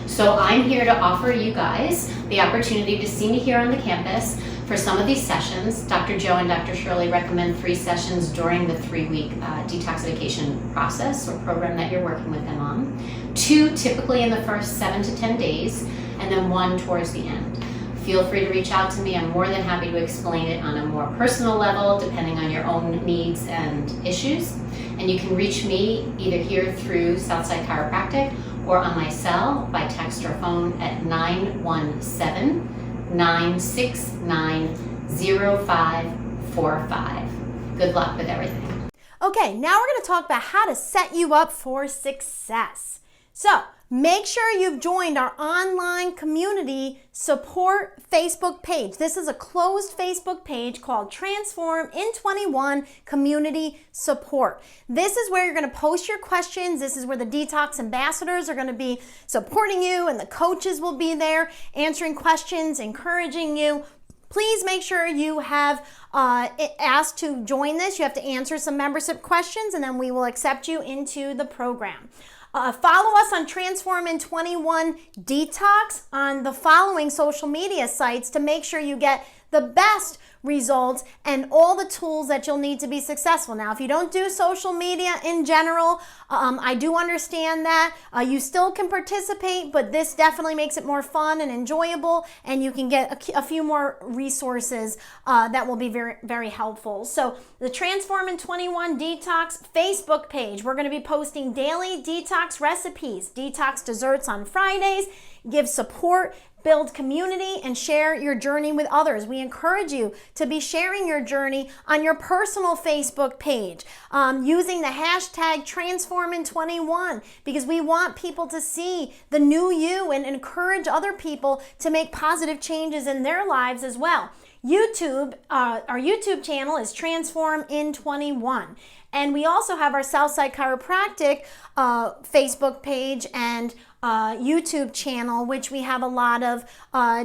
[SPEAKER 3] So I'm here to offer you guys the opportunity to see me here on the campus for some of these sessions. Dr. Joe and Dr. Shirley recommend 3 sessions during the 3-week detoxification process or program that you're working with them on. 2 typically in the first 7 to 10 days, and then 1 towards the end. Feel free to reach out to me. I'm more than happy to explain it on a more personal level, depending on your own needs and issues. And you can reach me either here through Southside Chiropractic or on my cell by text or phone at 917-969-0545. Good luck with everything.
[SPEAKER 1] Okay, now we're going to talk about how to set you up for success. So, make sure you've joined our online community support Facebook page. This is a closed Facebook page called Transform in 21 Community Support. This is where you're going to post your questions. This is where the detox ambassadors are going to be supporting you, and the coaches will be there answering questions, encouraging you. Please make sure you have asked to join this. You have to answer some membership questions, and then we will accept you into the program. Follow us on Transform in 21 Detox on the following social media sites to make sure you get the best results and all the tools that you'll need to be successful. Now, if you don't do social media in general, I do understand that. You still can participate, but this definitely makes it more fun and enjoyable, and you can get a few more resources that will be very, very helpful. So the Transform in 21 Detox Facebook page, we're going to be posting daily detox recipes, detox desserts on Fridays, give support, build community, and share your journey with others. We encourage you to be sharing your journey on your personal Facebook page using the hashtag TransformIn21, because we want people to see the new you and encourage other people to make positive changes in their lives as well. Our YouTube channel is Transform in 21. And we also have our Southside Chiropractic Facebook page and YouTube channel, which we have a lot of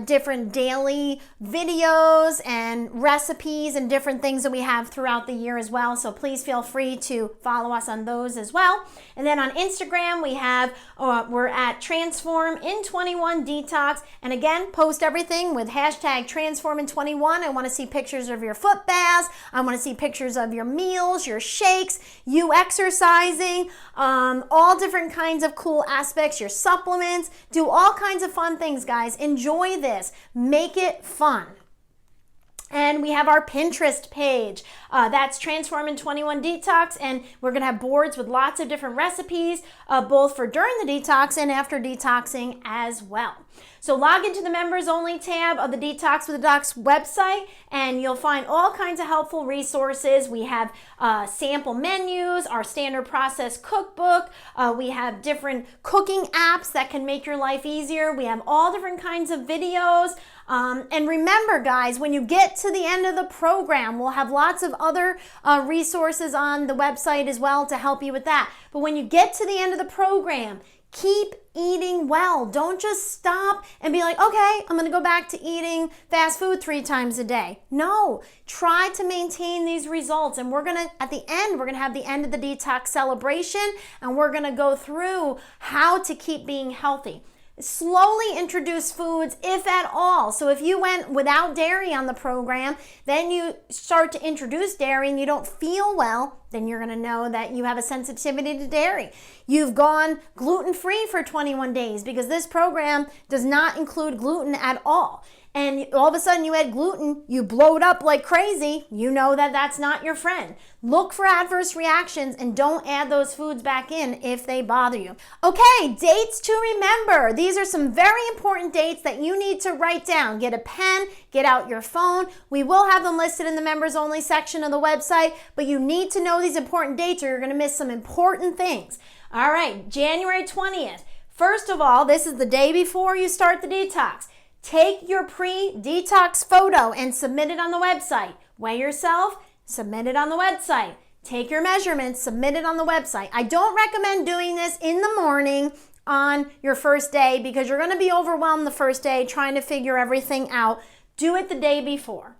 [SPEAKER 1] different daily videos and recipes and different things that we have throughout the year as well. So please feel free to follow us on those as well. And then on Instagram, we have, we're at Transform in 21 Detox. And again, post everything with hashtag Transform in 21. I want to see pictures of your foot baths. I want to see pictures of your meals, your shakes, you exercising, all different kinds of cool aspects, your supplements. Do all kinds of fun things, guys. Enjoy this. Make it fun. And we have our Pinterest page. That's Transform in 21 Detox, and we're going to have boards with lots of different recipes, both for during the detox and after detoxing as well. So log into the members only tab of the Detox with the Docs website, and you'll find all kinds of helpful resources. We have sample menus, our standard process cookbook. We have different cooking apps that can make your life easier. We have all different kinds of videos. And remember, guys, when you get to the end of the program, we'll have lots of other resources on the website as well to help you with that. But when you get to the end of the program, keep eating well. Don't just stop and be like, okay, I'm going to go back to eating fast food 3 times a day. No, try to maintain these results. And we're going to, at the end, we're going to have the end of the detox celebration, and we're going to go through how to keep being healthy. Slowly introduce foods, if at all. So if you went without dairy on the program, then you start to introduce dairy and you don't feel well, then you're going to know that you have a sensitivity to dairy. You've gone gluten-free for 21 days because this program does not include gluten at all. and all of a sudden you add gluten, you blow it up like crazy, you know that that's not your friend. Look for adverse reactions and don't add those foods back in if they bother you. Okay, dates to remember. These are some very important dates that you need to write down. Get a pen, get out your phone. We will have them listed in the members only section of the website, but you need to know these important dates or you're going to miss some important things. All right, January 20th. First of all, this is the day before you start the detox. Take your pre-detox photo and submit it on the website. Weigh yourself, submit it on the website. Take your measurements, submit it on the website. I don't recommend doing this in the morning on your first day because you're going to be overwhelmed the first day trying to figure everything out. Do it the day before.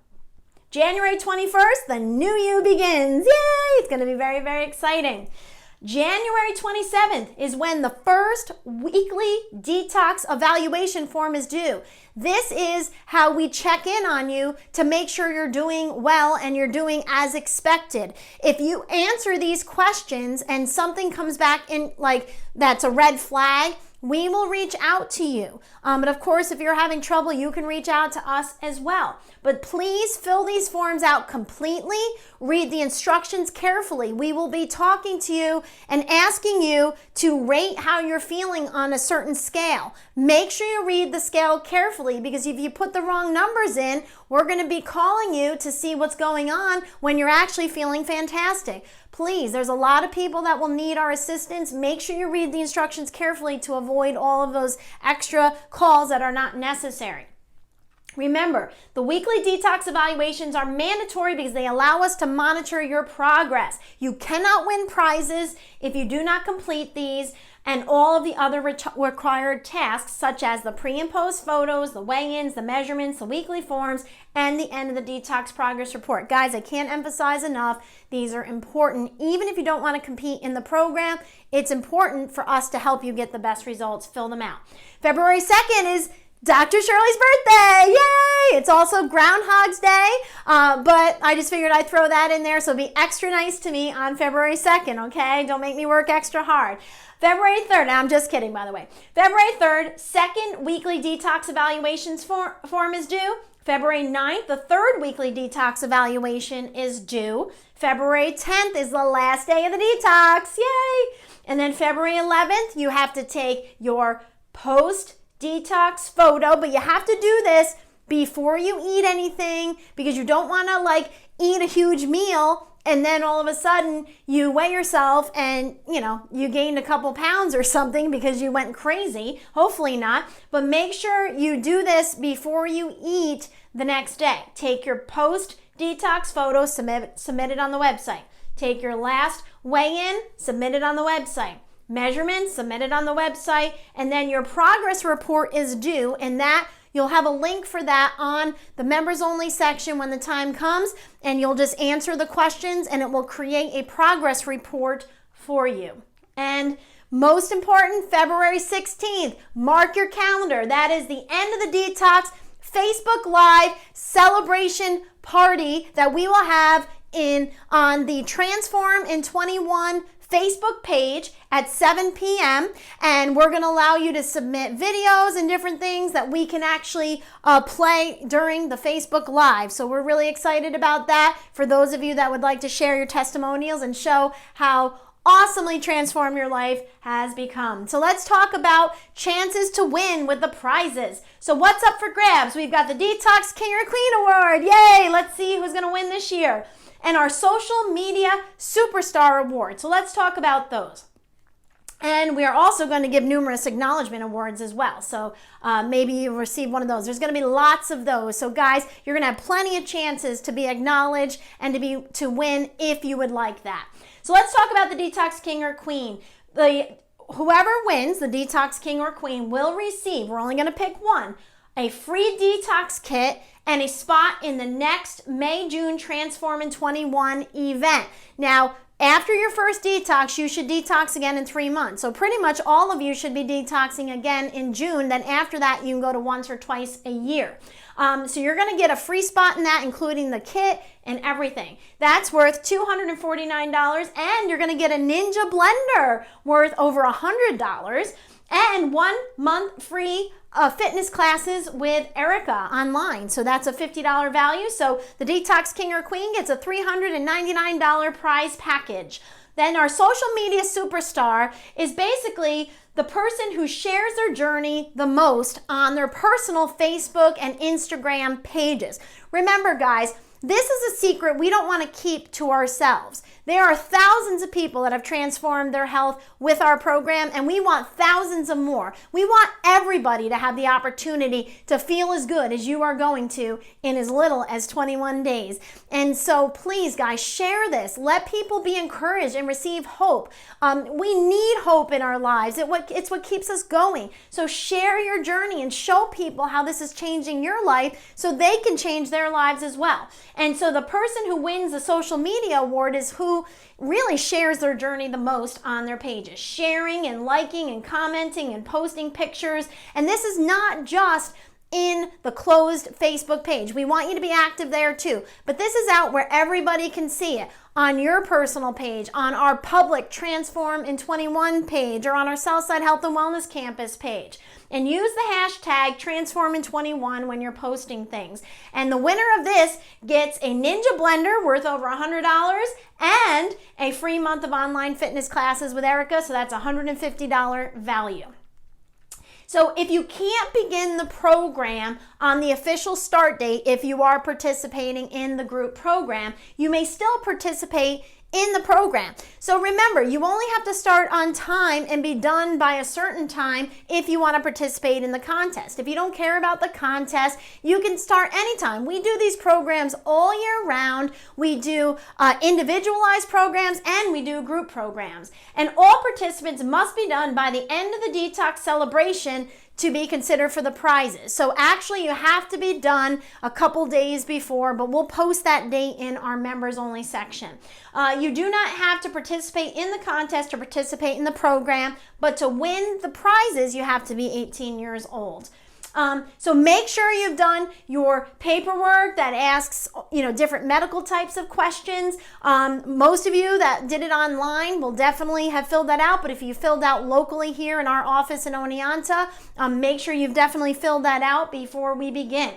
[SPEAKER 1] January 21st, the new you begins. Yay! It's going to be very, very exciting. January 27th is when the first weekly detox evaluation form is due. This is how we check in on you to make sure you're doing well and you're doing as expected. If you answer these questions and something comes back in like that's a red flag, we will reach out to you. But of course, if you're having trouble, you can reach out to us as well. But please fill these forms out completely. Read the instructions carefully. We will be talking to you and asking you to rate how you're feeling on a certain scale. Make sure you read the scale carefully because if you put the wrong numbers in, we're going to be calling you to see what's going on when you're actually feeling fantastic. Please, there's a lot of people that will need our assistance. Make sure you read the instructions carefully to avoid all of those extra calls that are not necessary. Remember, the weekly detox evaluations are mandatory because they allow us to monitor your progress. You cannot win prizes if you do not complete these and all of the other required tasks such as the pre and post photos, the weigh-ins, the measurements, the weekly forms, and the end of the detox progress report. Guys, I can't emphasize enough, these are important. Even if you don't want to compete in the program, it's important for us to help you get the best results. Fill them out. February 2nd is Dr. Shirley's birthday. Yay! It's also Groundhog's Day, but I just figured I'd throw that in there, so be extra nice to me on February 2nd, okay? Don't make me work extra hard. February 3rd, now I'm just kidding, by the way. February 3rd, second weekly detox evaluations form is due. February 9th, the third weekly detox evaluation is due. February 10th is the last day of the detox. Yay! And then February 11th, you have to take your post-detox photo, but you have to do this before you eat anything because you don't want to eat a huge meal and then all of a sudden you weigh yourself and you gained a couple pounds or something because you went crazy. Hopefully not, but make sure you do this before you eat the next day. Take your post-detox photo, submit it on the website. Take your last weigh-in, submit it on the website. Measurements, submit it on the website, and then your progress report is due, and that you'll have a link for that on the members only section when the time comes, and you'll just answer the questions and it will create a progress report for you. And most important, February 16th, mark your calendar. That is the end of the detox Facebook Live celebration party that we will have on the Transform in 21 Facebook page at 7 p.m. and we're going to allow you to submit videos and different things that we can actually play during the Facebook Live. So we're really excited about that for those of you that would like to share your testimonials and show how awesomely transformed your life has become. So let's talk about chances to win with the prizes. So what's up for grabs? We've got the Detox King or Queen Award. Yay! Let's see who's going to win this year. And our Social Media Superstar Award. So let's talk about those. And we are also going to give numerous acknowledgement awards as well. So maybe you receive one of those. There's going to be lots of those. So guys, you're going to have plenty of chances to be acknowledged and to win if you would like that. So let's talk about the Detox King or Queen. Whoever wins, the Detox King or Queen, will receive, we're only going to pick one, a free detox kit and a spot in the next May-June Transform in 21 event. Now, after your first detox, you should detox again in 3 months. So pretty much all of you should be detoxing again in June. Then after that, you can go to once or twice a year. So you're going to get a free spot in that, including the kit and everything. That's worth $249, and you're going to get a Ninja blender worth over $100 and 1 month free fitness classes with Erica online. So that's a $50 value. So the Detox King or Queen gets a $399 prize package. Then our social media superstar is basically the person who shares their journey the most on their personal Facebook and Instagram pages. Remember, guys, this is a secret we don't want to keep to ourselves. There are thousands of people that have transformed their health with our program, and we want thousands of more. We want everybody to have the opportunity to feel as good as you are going to in as little as 21 days. And so please, guys, share this. Let people be encouraged and receive hope. We need hope in our lives. It's what keeps us going. So share your journey and show people how this is changing your life so they can change their lives as well. And so the person who wins the social media award is who really shares their journey the most on their pages, sharing and liking and commenting and posting pictures. And this is not just in the closed Facebook page. We want you to be active there too. But this is out where everybody can see it, on your personal page, on our public Transform in 21 page, or on our Southside Health and Wellness Campus page. And use the hashtag Transform in 21 when you're posting things. And the winner of this gets a Ninja blender worth over $100 and a free month of online fitness classes with Erica. So that's a $150 value. So if you can't begin the program on the official start date, if you are participating in the group program, you may still participate in the program. So remember, you only have to start on time and be done by a certain time if you want to participate in the contest. If you don't care about the contest, you can start anytime. We do these programs all year round. We do individualized programs and we do group programs. And all participants must be done by the end of the detox celebration to be considered for the prizes. So actually you have to be done a couple days before, but we'll post that date in our members only section. You do not have to participate in the contest to participate in the program, but to win the prizes, you have to be 18 years old. So make sure you've done your paperwork that asks, different medical types of questions. Most of you that did it online will definitely have filled that out, but if you filled out locally here in our office in Oneonta, make sure you've definitely filled that out before we begin.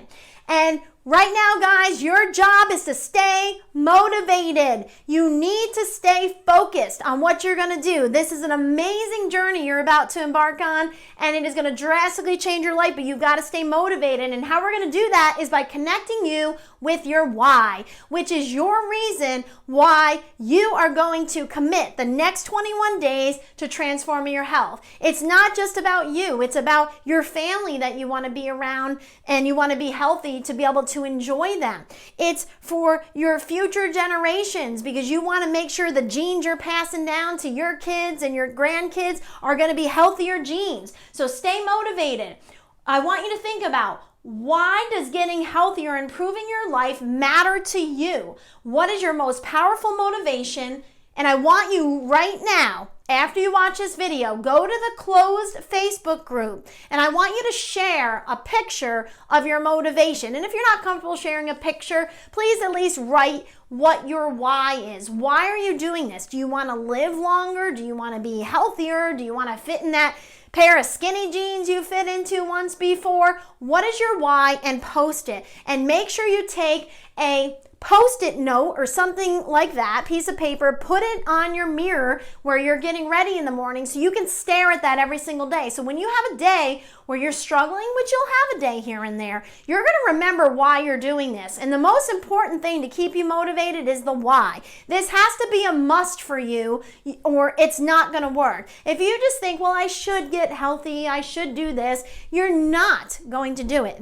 [SPEAKER 1] And right now, guys, your job is to stay motivated. You need to stay focused on what you're going to do. This is an amazing journey you're about to embark on, and it is going to drastically change your life, but you've got to stay motivated. And how we're going to do that is by connecting you with your why, which is your reason why you are going to commit the next 21 days to transforming your health. It's not just about you. It's about your family that you want to be around and you want to be healthy to be able to enjoy them. It's for your future generations because you want to make sure the genes you're passing down to your kids and your grandkids are going to be healthier genes. So stay motivated. I want you to think about, why does getting healthier, improving your life matter to you? What is your most powerful motivation? And I want you right now, after you watch this video, go to the closed Facebook group and I want you to share a picture of your motivation. And if you're not comfortable sharing a picture, please at least write what your why is. Why are you doing this? Do you want to live longer? Do you want to be healthier? Do you want to fit in that pair of skinny jeans you fit into once before? What is your why? And post it. And make sure you take a Post-it note or something like that, piece of paper, put it on your mirror where you're getting ready in the morning so you can stare at that every single day. So when you have a day where you're struggling, which you'll have a day here and there, you're going to remember why you're doing this. And the most important thing to keep you motivated is the why. This has to be a must for you or it's not going to work. If you just think, well, I should get healthy, I should do this, you're not going to do it.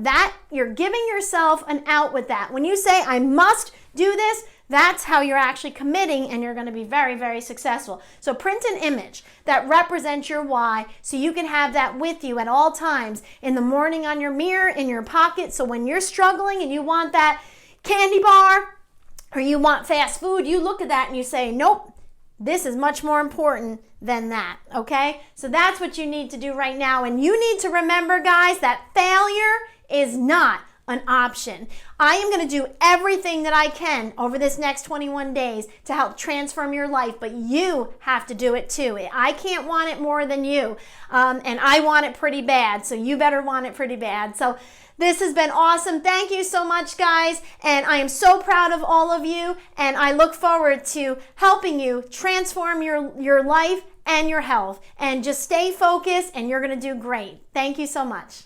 [SPEAKER 1] You're giving yourself an out with that. When you say, I must do this, that's how you're actually committing and you're going to be very, very successful. So print an image that represents your why so you can have that with you at all times, in the morning on your mirror, in your pocket. So when you're struggling and you want that candy bar or you want fast food, you look at that and you say, nope, this is much more important than that, okay? So that's what you need to do right now. And you need to remember, guys, that failure is not an option. I am going to do everything that I can over this next 21 days to help transform your life, but you have to do it too. I can't want it more than you, and I want it pretty bad, so you better want it pretty bad. So this has been awesome. Thank you so much, guys, and I am so proud of all of you, and I look forward to helping you transform your life and your health. And just stay focused, and you're going to do great. Thank you so much.